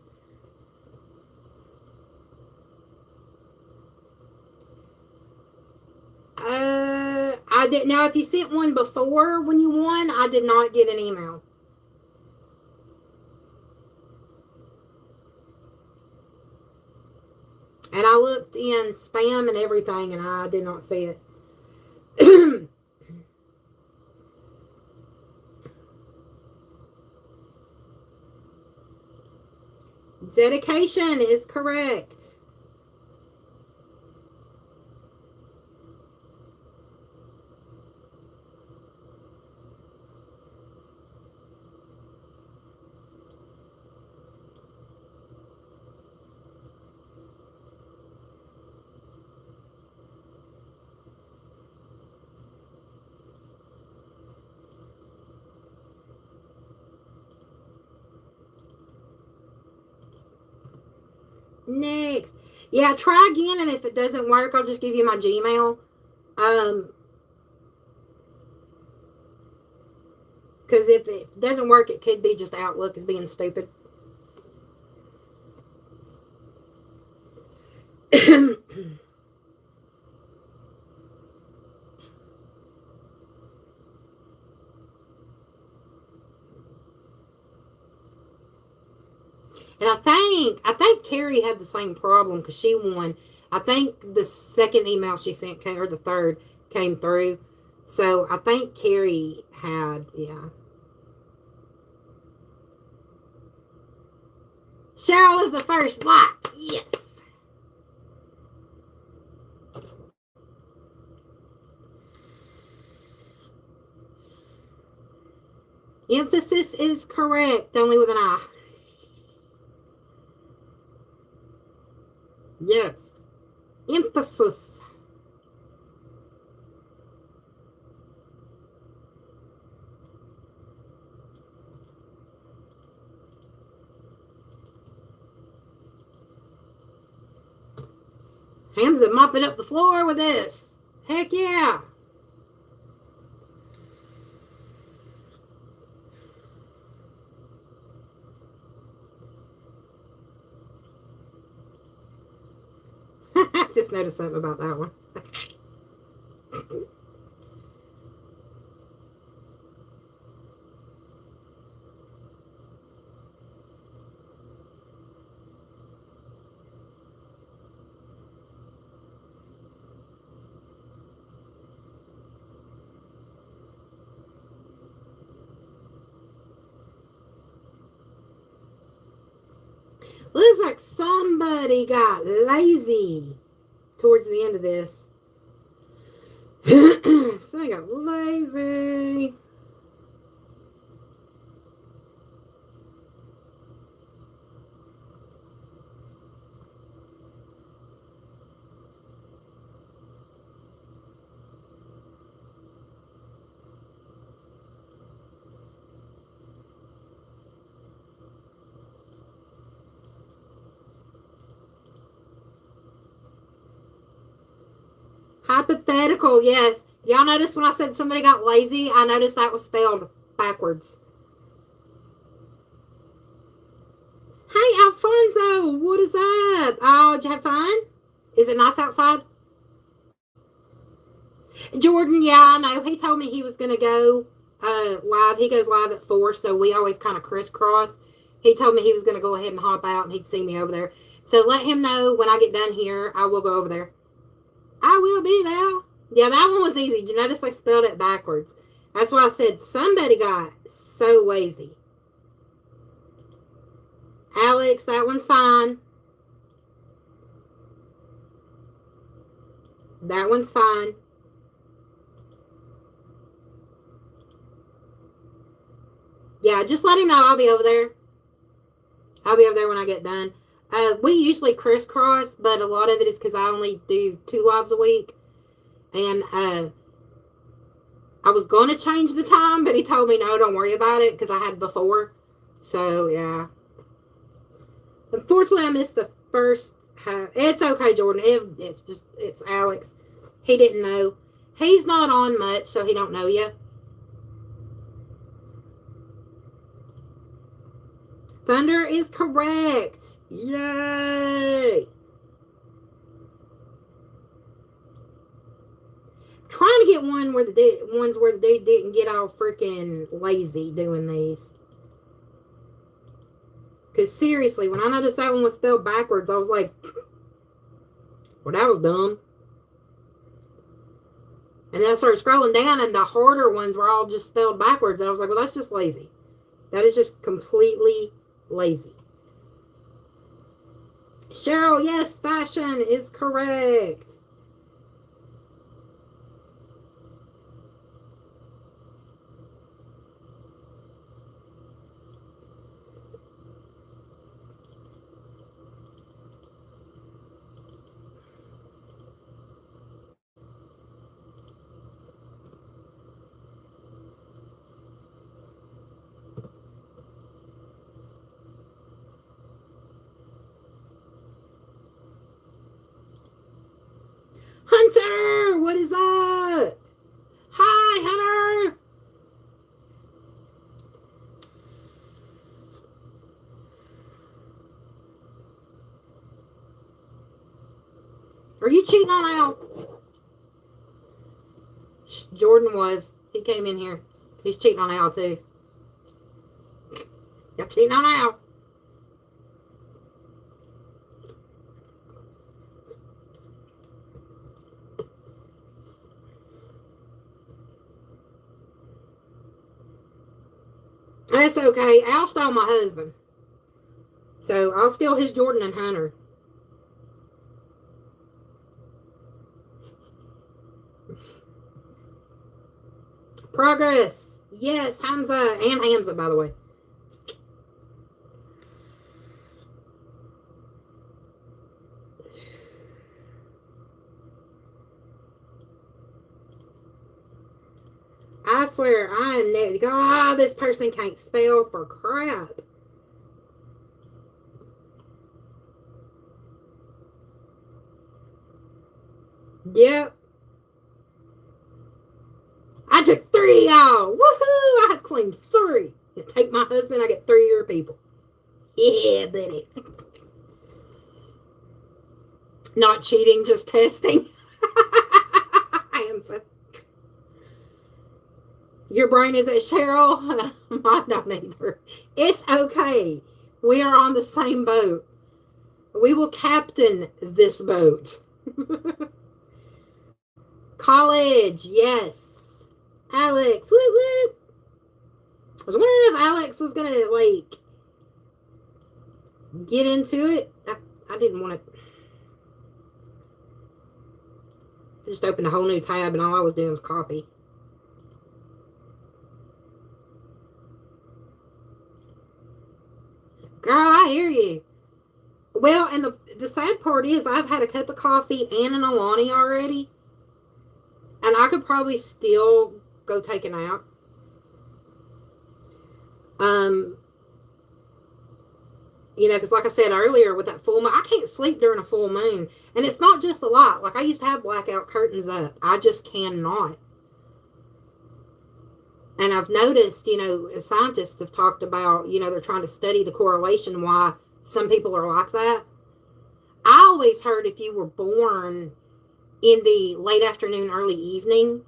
Speaker 1: I did. Now, if you sent one before when you won, I did not get an email. And I looked in spam and everything, and I did not see it. Dedication is correct. Next. Yeah, try again, and if it doesn't work, I'll just give you my Gmail. Because if it doesn't work, it could be just Outlook is being stupid. And I think Carrie had the same problem because she won. I think the second email she sent came, or the third came through. So I think Carrie had, yeah. Cheryl is the first like. Yes. Emphasis is correct, only with an I. Yes. Emphasis. Hamza mopping up the floor with this. Heck yeah. I just noticed something about that one. Looks like somebody got lazy towards the end of this. Somebody got lazy. Hypothetical, yes. Y'all notice when I said somebody got lazy, I noticed that was spelled backwards. Hey, Alfonso, what is up? Oh, did you have fun? Is it nice outside? Jordan, yeah, I know. He told me he was going to go live. He goes live at 4, so we always kind of crisscross. He told me he was going to go ahead and hop out, and he'd see me over there. So let him know when I get done here, I will go over there. I will be there. Yeah, that one was easy. Did you notice I spelled it backwards? That's why I said somebody got so lazy. Alex, that one's fine. That one's fine. Yeah, just let him know I'll be over there. I'll be over there when I get done. We usually crisscross, but a lot of it is because I only do 2 lives a week. And I was going to change the time, but he told me, no, don't worry about it, because I had before. So, yeah. Unfortunately, I missed the first half. It's okay, Jordan. It's Alex. He didn't know. He's not on much, so he don't know yet. Thunder is correct. Yay! Trying to get one where the ones where the dude didn't get all freaking lazy doing these. Because seriously, when I noticed that one was spelled backwards, I was like, well, that was dumb. And then I started scrolling down, and the harder ones were all just spelled backwards. And I was like, well, that's just lazy. That is just completely lazy. Cheryl, yes, fashion is correct. Hunter, what is up? Hi, Hunter. Are you cheating on Al? Jordan was. He came in here. He's cheating on Al too. You're cheating on Al. That's okay. Al stole my husband. So I'll steal his Jordan and Hunter. Progress. Yes, Hamza. And Hamza, by the way. I swear, I am next. God, this person can't spell for crap. Yep. I took 3, y'all. Woohoo! I have claimed 3. Take my husband, I get 3 of your people. Yeah, buddy. Not cheating, just testing. I am so. Your brain is at Cheryl? Mine don't either. It's okay. We are on the same boat. We will captain this boat. College, yes. Alex, whoop whoop. I was wondering if Alex was gonna like get into it. I didn't want to. I just opened a whole new tab and all I was doing was copy. Girl, I hear you. Well, and the sad part is I've had a cup of coffee and an Alani already. And I could probably still go take a nap. You know, because like I said earlier, with that full moon, I can't sleep during a full moon. And it's not just the light. Like, I used to have blackout curtains up. I just cannot. And I've noticed, you know, scientists have talked about, you know, they're trying to study the correlation why some people are like that. I always heard if you were born in the late afternoon, early evening,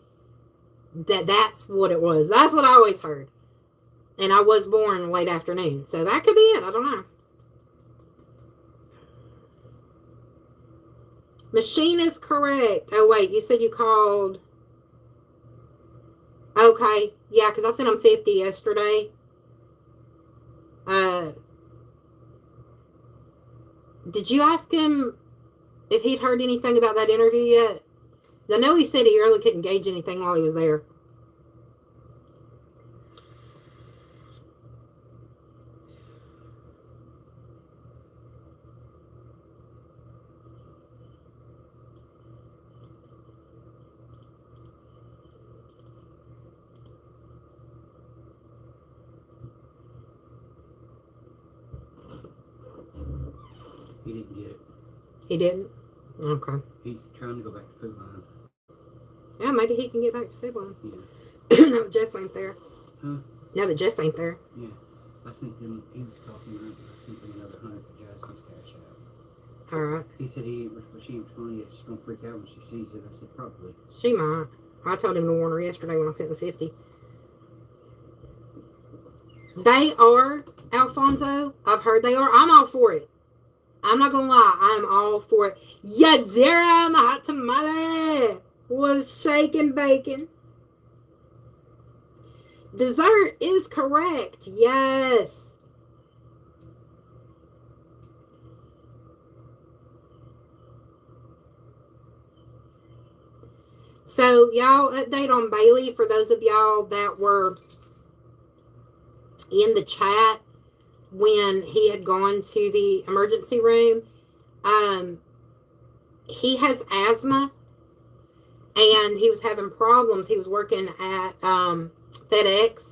Speaker 1: that's what it was. That's what I always heard. And I was born late afternoon. So that could be it. I don't know. Machine is correct. Oh, wait. You said you called. Okay. Yeah, because I sent him 50 yesterday. Did you ask him if he'd heard anything about that interview yet? I know he said he really couldn't gauge anything while he was there.
Speaker 2: He didn't get it.
Speaker 1: He didn't? Okay.
Speaker 2: He's trying to go back to Food Line.
Speaker 1: Yeah, maybe he can get back to Food Line.
Speaker 2: Yeah.
Speaker 1: Now that Jess ain't there.
Speaker 2: Huh?
Speaker 1: Now that Jess ain't there.
Speaker 2: Yeah. I sent him, he was talking about I sent him another 100 for Jasmine's cash out.
Speaker 1: Alright.
Speaker 2: He said he ain't responding yet. She's going to freak out when she sees it. I said, probably.
Speaker 1: She might. I told him to warn her yesterday when I sent the 50. They are, Alfonso. I've heard they are. I'm all for it. I'm not gonna lie. I'm all for it. Yadira, my hot tamale was shaking bacon. Dessert is correct. Yes. So, y'all, update on Bailey for those of y'all that were in the chat when he had gone to the emergency room. He has asthma and he was having problems. He was working at FedEx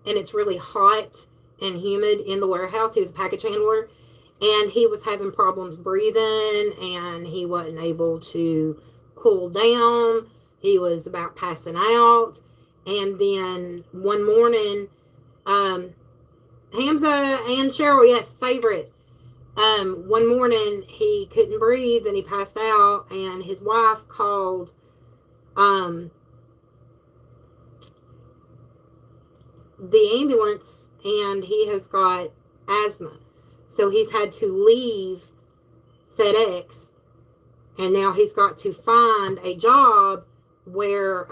Speaker 1: and it's really hot and humid in the warehouse. He was a package handler and he was having problems breathing and he wasn't able to cooled down. He was about passing out. And then one morning, Hamza and Cheryl, yes, favorite. One morning he couldn't breathe and he passed out, and his wife called the ambulance, and he has got asthma. So he's had to leave FedEx, and now he's got to find a job where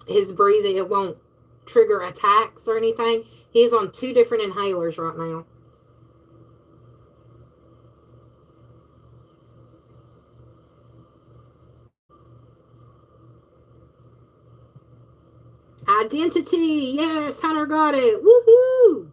Speaker 1: his breathing, it won't trigger attacks or anything. He's on 2 different inhalers right now. Identity, yes, Hunter got it. Woohoo!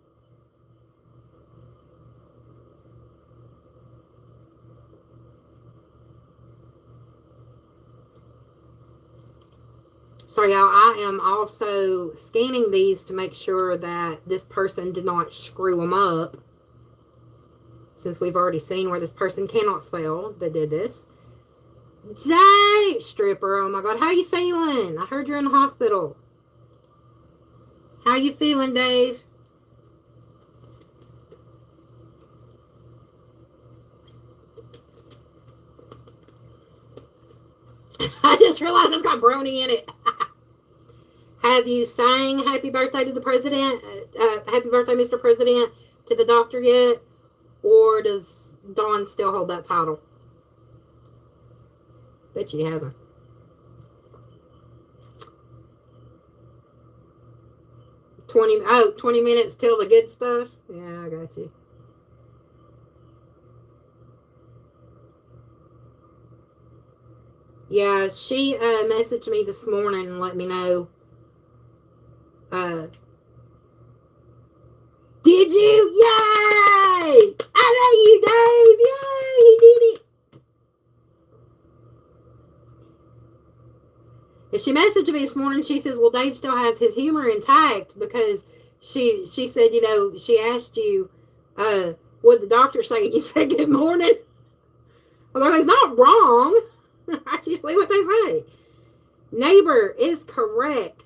Speaker 1: So y'all, I am also scanning these to make sure that this person did not screw them up, since we've already seen where this person cannot spell that did this. Dang, stripper, oh my god, how you feeling? I heard you're in the hospital. How you feeling, Dave? I just realized it's got brony in it. Have you sang happy birthday to the president, happy birthday, Mr. President, to the doctor yet? Or does Dawn still hold that title? Bet she hasn't. Oh, 20 minutes till the good stuff? Yeah, I got you. Yeah, she messaged me this morning and let me know. Did you? Yay! I love you, Dave! Yay! He did it! And she messaged me this morning. She says, well, Dave still has his humor intact, because she said, you know, she asked you, what did the doctor say? And you said, good morning. Although he's not wrong. That's usually what they say. Neighbor is correct.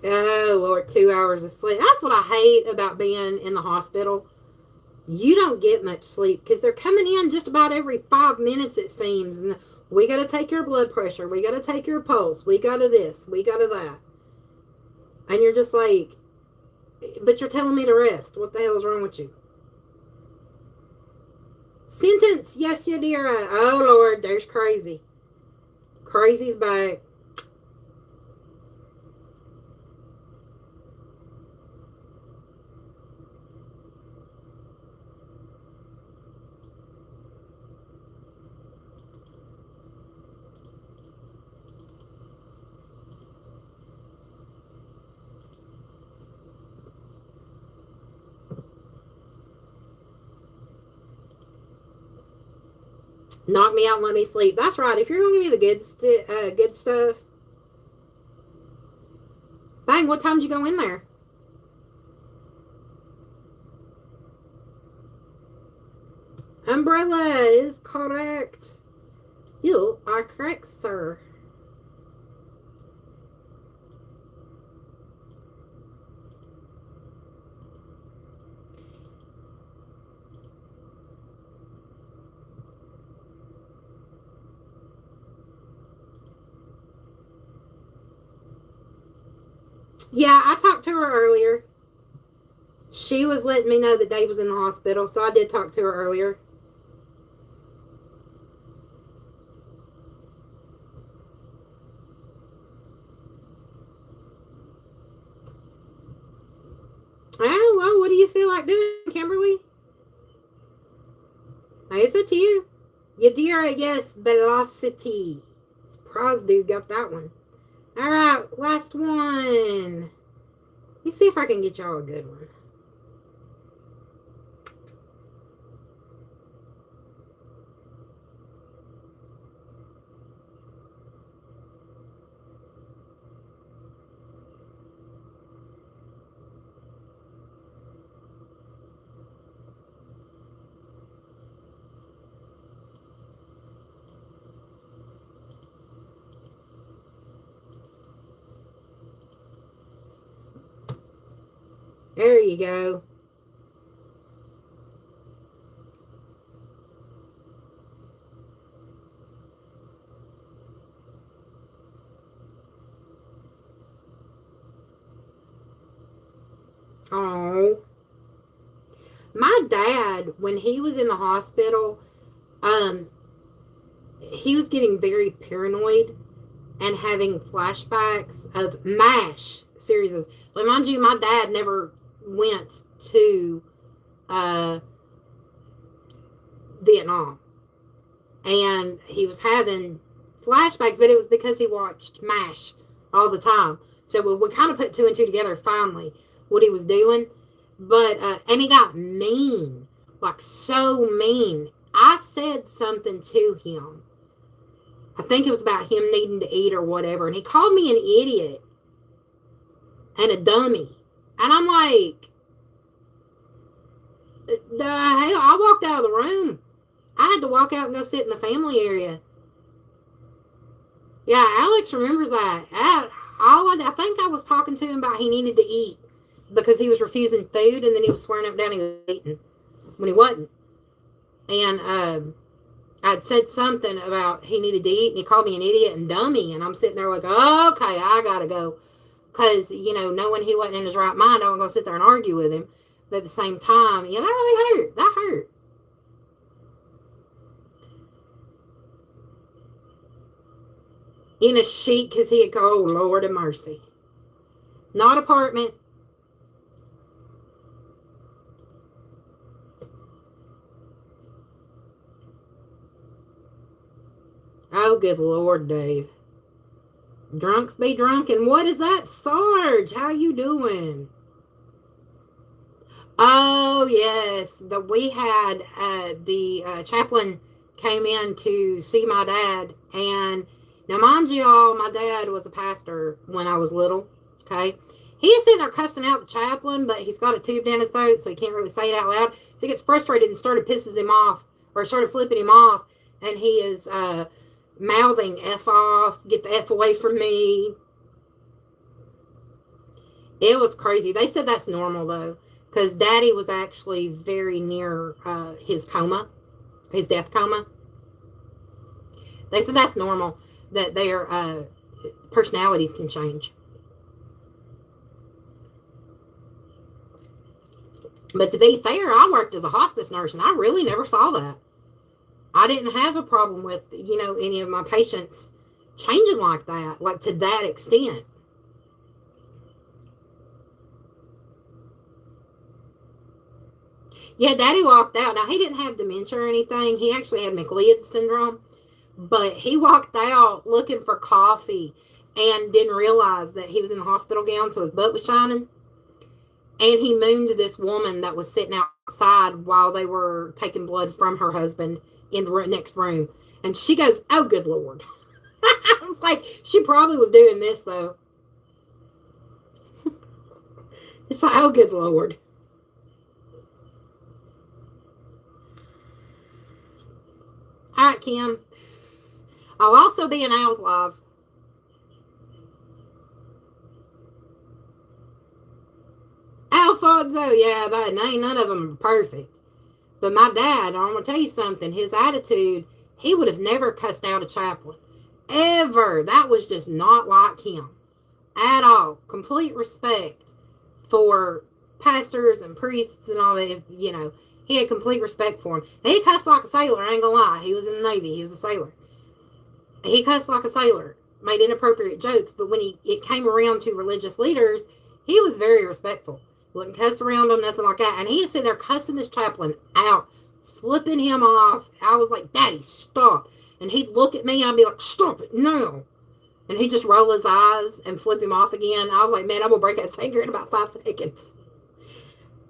Speaker 1: Oh, Lord, 2 hours of sleep. That's what I hate about being in the hospital. You don't get much sleep because they're coming in just about every 5 minutes, it seems. And we got to take your blood pressure. We got to take your pulse. We got to this. We got to that. And you're just like, but you're telling me to rest. What the hell is wrong with you? Sentence. Yes, you dear. Oh, Lord, there's crazy. Crazy's back. Knock me out and let me sleep. That's right. If you're going to give me the good stuff. Bang, what time did you go in there? Umbrella is correct. You are correct, sir. Yeah, I talked to her earlier. She was letting me know that Dave was in the hospital, so I did talk to her earlier. Oh, well, what do you feel like doing, Kimberly? It's up to you. Yadira, yes, velocity. Surprise dude got that one. All right, last one. Let me see if I can get y'all a good one. There you go. Oh. My dad, when he was in the hospital, um, he was getting very paranoid and having flashbacks of MASH series. But mind you, my dad never went to uh, Vietnam. And he was having flashbacks, but it was because he watched MASH all the time. So we kind of put two and two together finally, what he was doing. But, and he got mean, like so mean. I said something to him. I think it was about him needing to eat or whatever. And he called me an idiot and a dummy. And I'm like, the hell? I walked out of the room. I had to walk out and go sit in the family area. Yeah, Alex remembers that. I think I was talking to him about he needed to eat because he was refusing food, and then he was swearing up and down he was eating when he wasn't. And I'd said something about he needed to eat, and he called me an idiot and dummy, and I'm sitting there like, okay, I gotta go. Because, knowing he wasn't in his right mind, I wasn't going to sit there and argue with him. But at the same time, that really hurt. That hurt. In a sheet because he had go, oh, Lord of mercy. Not apartment. Oh, good Lord, Dave. Drunks be drunk. And what is that, Sarge? How you doing? Oh, yes. We had the chaplain came in to see my dad. And now, mind you all, my dad was a pastor when I was little. Okay. He is sitting there cussing out the chaplain, but he's got a tube down his throat, so he can't really say it out loud. So he gets frustrated and started pisses him off, or started flipping him off. And he is mouthing F off, get the F away from me. It was crazy. They said that's normal, though, because Daddy was actually very near his coma, his death coma. They said that's normal, that their personalities can change. But to be fair, I worked as a hospice nurse, and I really never saw that. I didn't have a problem with, any of my patients changing like that, like to that extent. Yeah, Daddy walked out. Now, he didn't have dementia or anything. He actually had McLeod syndrome. But he walked out looking for coffee and didn't realize that he was in the hospital gown, so his butt was shining. And he mooned this woman that was sitting outside while they were taking blood from her husband in the next room. And she goes, oh, good Lord. I was like, she probably was doing this, though. It's like, oh, good Lord. All right, Kim. I'll also be in Al's live. Alfonso, yeah, ain't none of them perfect. But my dad, I'm going to tell you something, his attitude, he would have never cussed out a chaplain. Ever. That was just not like him. At all. Complete respect for pastors and priests and all that, He had complete respect for him. And he cussed like a sailor, I ain't going to lie. He was in the Navy. He was a sailor. He cussed like a sailor. Made inappropriate jokes. But when it came around to religious leaders, he was very respectful. Wouldn't cuss around them, nothing like that. And he is sitting there cussing this chaplain out, flipping him off. I was like, Daddy, stop. And he'd look at me and I'd be like, stop it now. And he'd just roll his eyes and flip him off again. I was like, man, I'm going to break that finger in about 5 seconds.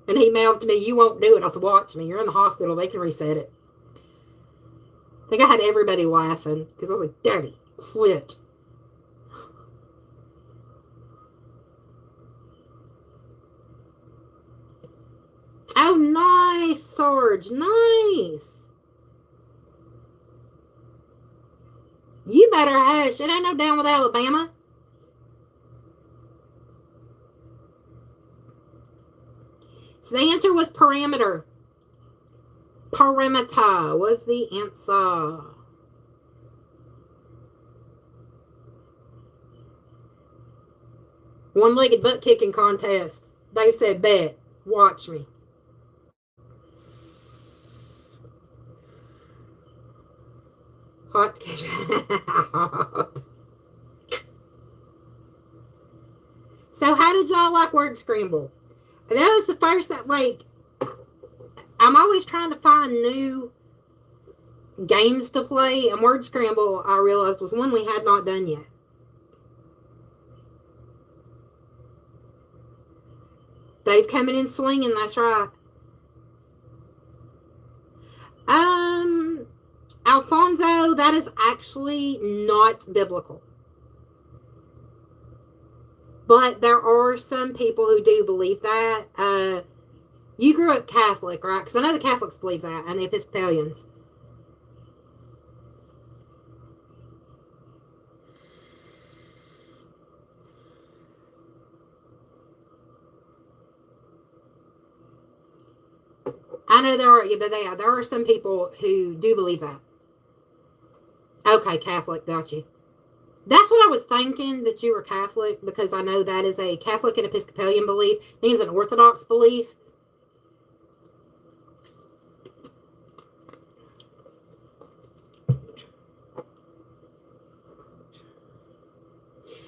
Speaker 1: And he mouthed to me, you won't do it. I said, watch me. You're in the hospital. They can reset it. I think I had everybody laughing because I was like, Daddy, quit. Oh, nice, Sarge. Nice. You better hush. It ain't no down with Alabama. So the answer was parameter. Parameter was the answer. One-legged butt kicking contest. They said, bet. Watch me. Hot So how did y'all like Word Scramble? That was the first that, like, I'm always trying to find new games to play, and Word Scramble, I realized, was one we had not done yet. Dave coming in swinging, that's right. Alfonso, that is actually not biblical. But there are some people who do believe that. You grew up Catholic, right? Because I know the Catholics believe that, and the Episcopalians. I know there are, but there are some people who do believe that. Okay, Catholic, got you. That's what I was thinking, that you were Catholic, because I know that is a Catholic and Episcopalian belief. I think it's an Orthodox belief.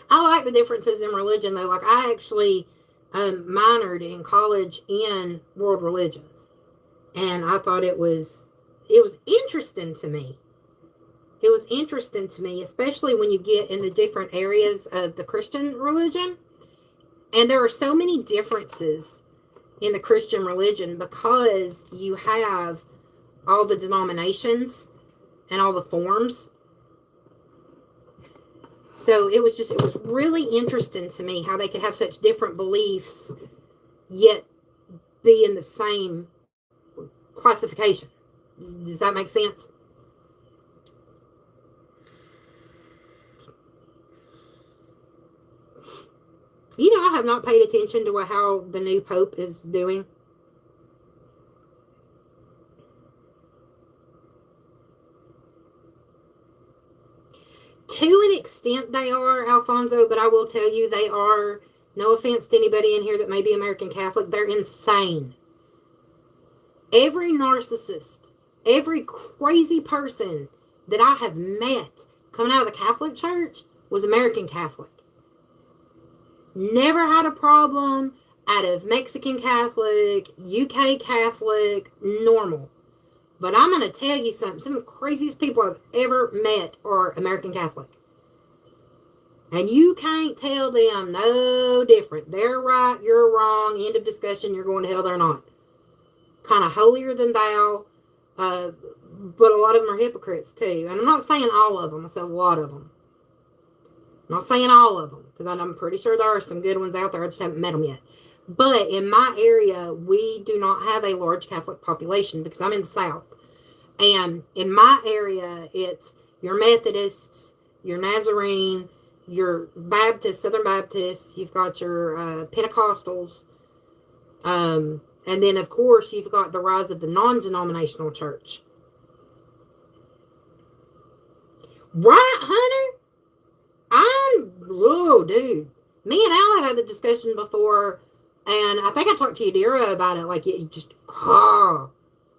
Speaker 1: I like the differences in religion, though. Like, I actually minored in college in world religions, and I thought it was interesting to me. It was interesting to me, especially when you get in the different areas of the Christian religion. And there are so many differences in the Christian religion because you have all the denominations and all the forms. So it was really interesting to me how they could have such different beliefs yet be in the same classification. Does that make sense? You know, I have not paid attention to how the new Pope is doing. To an extent they are, Alfonso, but I will tell you they are, no offense to anybody in here that may be American Catholic, they're insane. Every narcissist, every crazy person that I have met coming out of the Catholic Church was American Catholic. Never had a problem out of Mexican Catholic, UK Catholic, normal. But I'm going to tell you something. Some of the craziest people I've ever met are American Catholic. And you can't tell them no different. They're right, you're wrong, end of discussion, you're going to hell, they're not. Kind of holier than thou. But a lot of them are hypocrites too. And I'm not saying all of them. I said a lot of them. I'm not saying all of them, because I'm pretty sure there are some good ones out there. I just haven't met them yet. But in my area, we do not have a large Catholic population because I'm in the South. And in my area, it's your Methodists, your Nazarene, your Baptists, Southern Baptists. You've got your Pentecostals. And then, of course, you've got the rise of the non-denominational church. Right, Hunter? Dude. Me and Al have had the discussion before, and I think I talked to Yadira about it. Like, it just,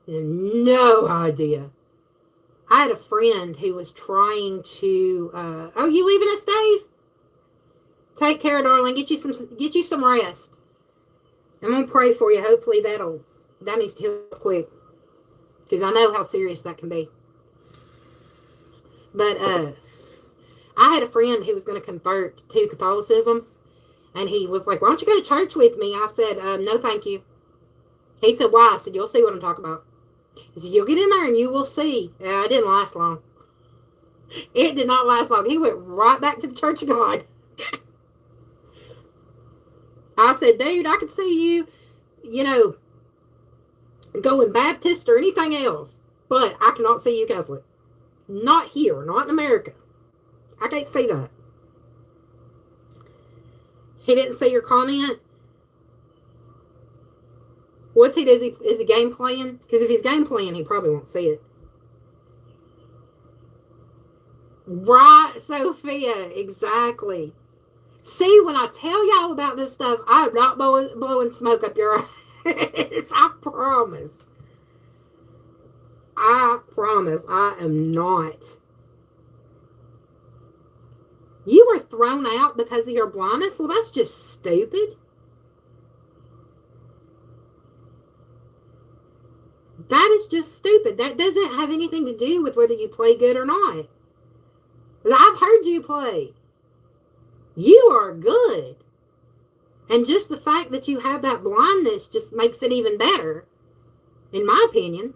Speaker 1: no idea. I had a friend who was trying to, oh, you leaving us, Dave? Take care, darling. Get you some rest. I'm going to pray for you. Hopefully that needs to heal quick, because I know how serious that can be. But, I had a friend who was going to convert to Catholicism, and he was like, why don't you go to church with me? I said, no, thank you. He said, why? I said, you'll see what I'm talking about. He said, you'll get in there and you will see. Yeah, it didn't last long. It did not last long. He went right back to the Church of God. I said, dude, I could see you, going Baptist or anything else, but I cannot see you Catholic. Not here, not in America. I can't see that. He didn't see your comment? What's he does? Is he game playing? Because if he's game playing, he probably won't see it. Right, Sophia. Exactly. See, when I tell y'all about this stuff, I'm not blowing smoke up your ass. I promise. I promise. I am not. You were thrown out because of your blindness? Well, that's just stupid. That is just stupid. That doesn't have anything to do with whether you play good or not. I've heard you play. You are good. And just the fact that you have that blindness just makes it even better, in my opinion.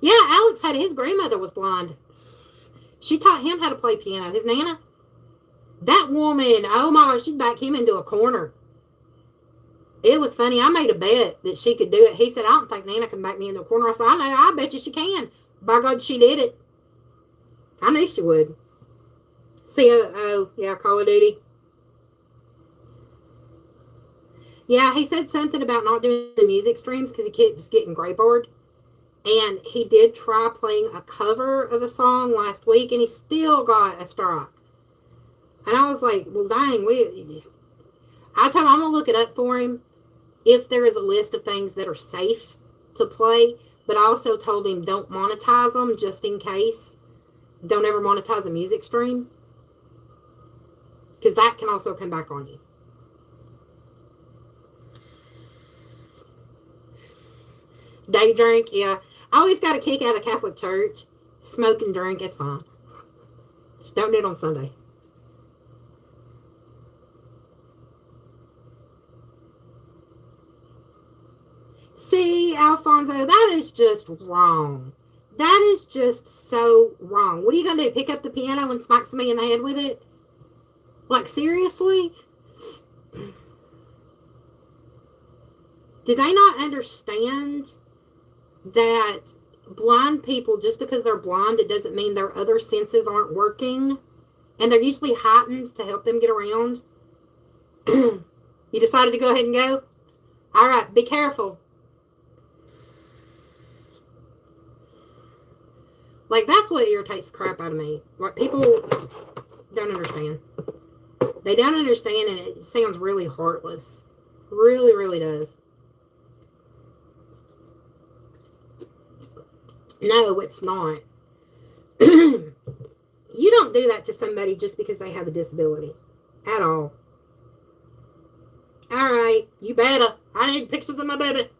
Speaker 1: Yeah, Alex had his grandmother was blind. She taught him how to play piano. His Nana. That woman, oh my gosh, she'd back him into a corner. It was funny. I made a bet that she could do it. He said, I don't think Nana can back me into a corner. I said, I know. I bet you she can. By God, she did it. I knew she would. COO. Yeah, Call of Duty. Yeah, he said something about not doing the music streams because he keeps getting gray bored. And he did try playing a cover of a song last week, and he still got a strike. And I was like, well, dang, I told him I'm going to look it up for him if there is a list of things that are safe to play. But I also told him don't monetize them just in case. Don't ever monetize a music stream. Because that can also come back on you. Day drink, yeah. I always got a kick out of the Catholic Church. Smoke and drink, it's fine. Just don't do it on Sunday. See, Alfonso, that is just wrong. That is just so wrong. What are you going to do? Pick up the piano and smack somebody in the head with it? Like, seriously? Did they not understand that blind people, just because they're blind, it doesn't mean their other senses aren't working, and they're usually heightened to help them get around? You decided to go ahead and go? All right, be careful. Like, that's what irritates the crap out of me. Like, people don't understand. They don't understand, and it sounds really heartless. Really, really does. No, it's not. You don't do that to somebody just because they have a disability. At all. All right, you better. I need pictures of my baby.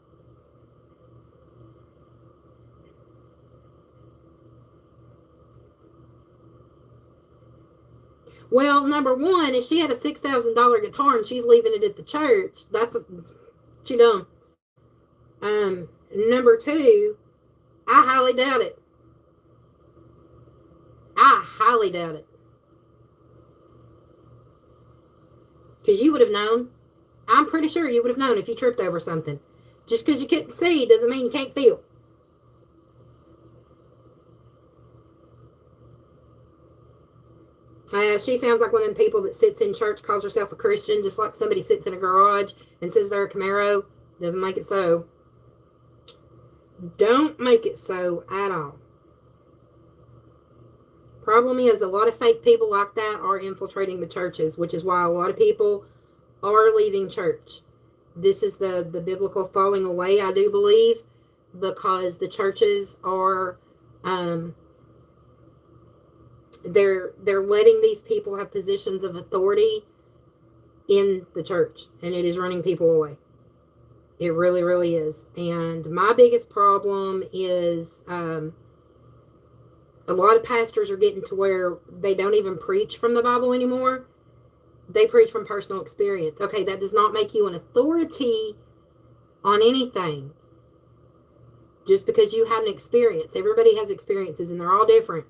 Speaker 1: Well, number one, if she had a $6,000 guitar and she's leaving it at the church, she done. Number two, I highly doubt it. I highly doubt it. Because you would have known. I'm pretty sure you would have known if you tripped over something. Just because you couldn't see doesn't mean you can't feel. She sounds like one of them people that sits in church, calls herself a Christian, just like somebody sits in a garage and says they're a Camaro. Doesn't make it so. Don't make it so at all. Problem is, a lot of fake people like that are infiltrating the churches, which is why a lot of people are leaving church. This is the biblical falling away, I do believe, because the churches are they're letting these people have positions of authority in the church, and it is running people away. It really, really is. And my biggest problem is a lot of pastors are getting to where they don't even preach from the Bible anymore. They preach from personal experience. Okay, that does not make you an authority on anything. Just because you had an experience. Everybody has experiences, and they're all different.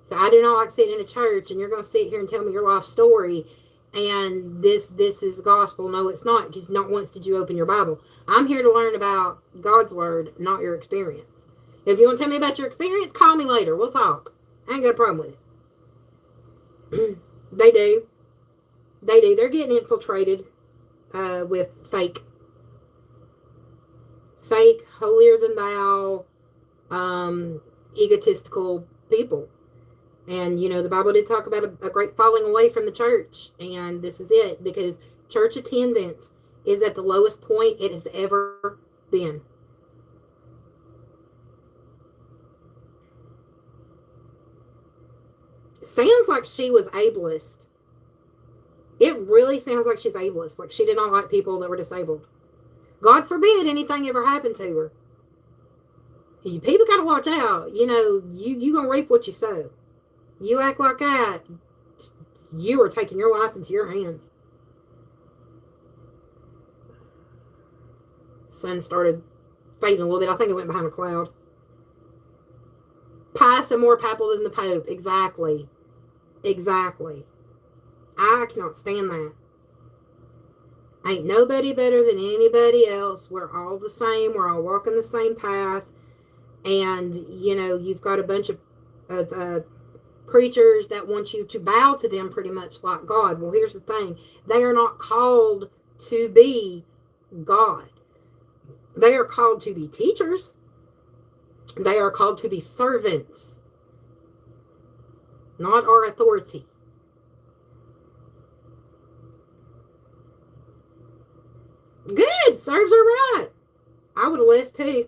Speaker 1: So I do not like sitting in a church and you're going to sit here and tell me your life story and this is gospel. No, it's not, because not once did you open your Bible. I'm here to learn about God's word, not your experience. If you want to tell me about your experience, call me later. We'll talk. I ain't got a problem with it. They do. They're getting infiltrated. with fake, holier than thou, egotistical people. And, you know, the Bible did talk about a great falling away from the church. And this is it, because church attendance is at the lowest point it has ever been. Sounds like she was ableist. It really sounds like she's ableist. Like she did not like people that were disabled. God forbid anything ever happened to her. People got to watch out. You know, you going to reap what you sow. You act like that, you are taking your life into your hands. Sun started fading a little bit. I think it went behind a cloud. Pie some more papal than the Pope. Exactly. Exactly. I cannot stand that. Ain't nobody better than anybody else. We're all the same. We're all walking the same path. And, you know, you've got a bunch of preachers that want you to bow to them pretty much like God. Well, here's the thing. They are not called to be God. They are called to be teachers. They are called to be servants, not our authority. Good. Serves her right. I would have left too.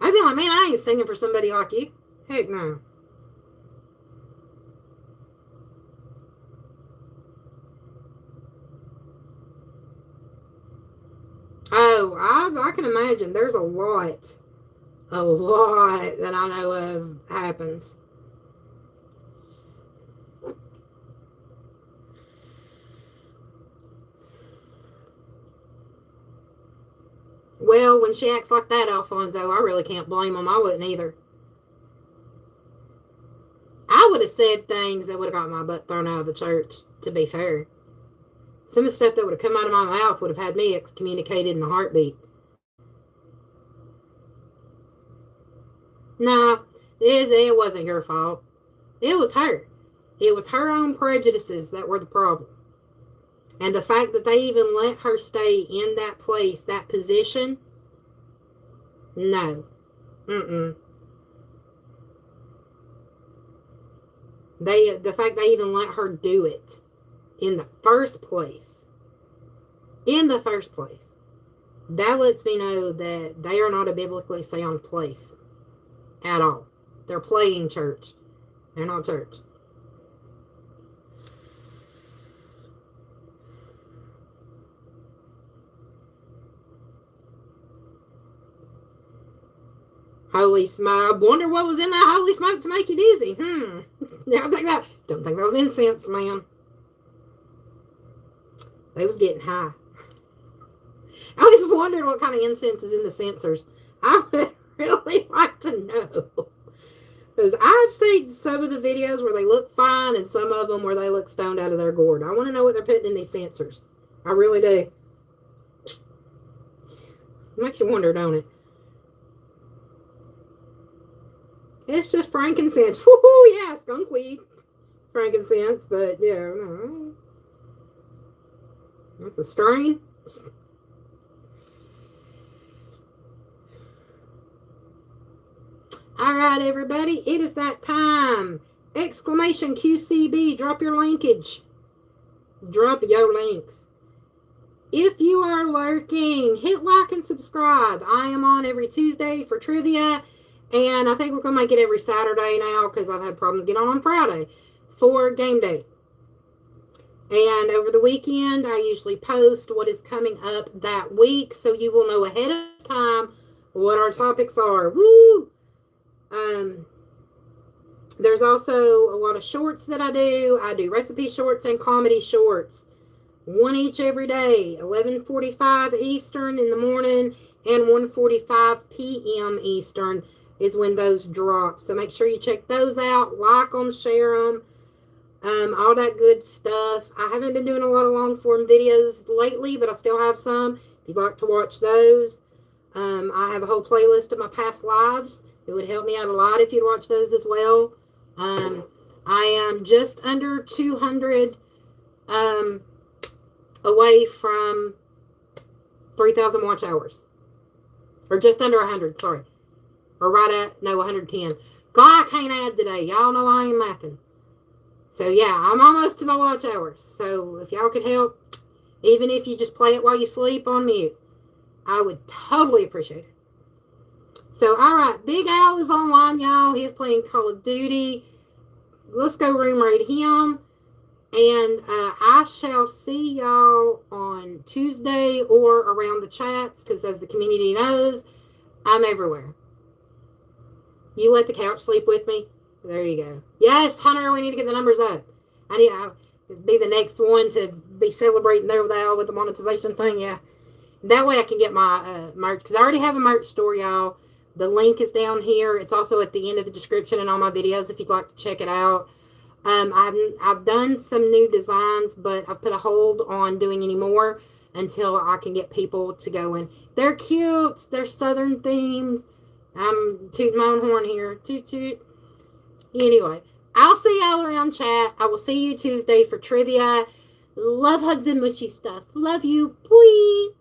Speaker 1: I'd be like, man, I ain't singing for somebody like you. Heck no. Oh, I can imagine. There's a lot that I know of happens. Well, when she acts like that, Alfonso, I really can't blame them. I wouldn't either. I would have said things that would have got my butt thrown out of the church, to be fair. Some of the stuff that would have come out of my mouth would have had me excommunicated in a heartbeat. Nah, it wasn't your fault. It was her. It was her own prejudices that were the problem. And the fact that they even let her stay in that place, that position, no. The fact they even let her do it in the first place, that lets me know that they are not a biblically sound place at all. They're playing church. They're not church. Holy smoke. I wonder what was in that holy smoke to make you dizzy. Don't think that was incense, man. They was getting high. I always wondered what kind of incense is in the censers. I would really like to know. Because I've seen some of the videos where they look fine and some of them where they look stoned out of their gourd. I want to know what they're putting in these censers. I really do. It makes you wonder, don't it? It's just frankincense. Woohoo, yeah, skunk weed. Frankincense, but yeah, no. That's a strain. All right, everybody, it is that time. Exclamation QCB, drop your linkage. Drop your links. If you are lurking, hit like and subscribe. I am on every Tuesday for trivia, and I think we're going to make it every Saturday now because I've had problems getting on Friday for game day. And over the weekend, I usually post what is coming up that week, so you will know ahead of time what our topics are. Woo! There's also a lot of shorts that I do. I do recipe shorts and comedy shorts. One each every day. 11:45 Eastern in the morning and 1:45 p.m. Eastern is when those drop. So make sure you check those out. Like them, share them. All that good stuff. I haven't been doing a lot of long form videos lately, but I still have some. If you'd like to watch those, I have a whole playlist of my past lives. It would help me out a lot if you'd watch those as well. I am just under 200 away from 3,000 watch hours. Or just under 100, sorry. Or right at, no, 110. God, I can't add today. Y'all know I ain't mathing. So, yeah, I'm almost to my watch hours. So, if y'all could help, even if you just play it while you sleep on mute, I would totally appreciate it. So, all right, Big Al is online, y'all. He's playing Call of Duty. Let's go room raid him. And I shall see y'all on Tuesday or around the chats, because as the community knows, I'm everywhere. You let the couch sleep with me? There you go. Yes, Hunter, we need to get the numbers up. I need to be the next one to be celebrating there with the monetization thing. Yeah. That way I can get my merch, because I already have a merch store, y'all. The link is down here. It's also at the end of the description and all my videos if you'd like to check it out. I've done some new designs, but I've put a hold on doing any more until I can get people to go in. They're cute. They're Southern themed. I'm tooting my own horn here. Toot toot. Anyway, I'll see y'all around chat. I will see you Tuesday for trivia. Love, hugs, and mushy stuff. Love you. Bye.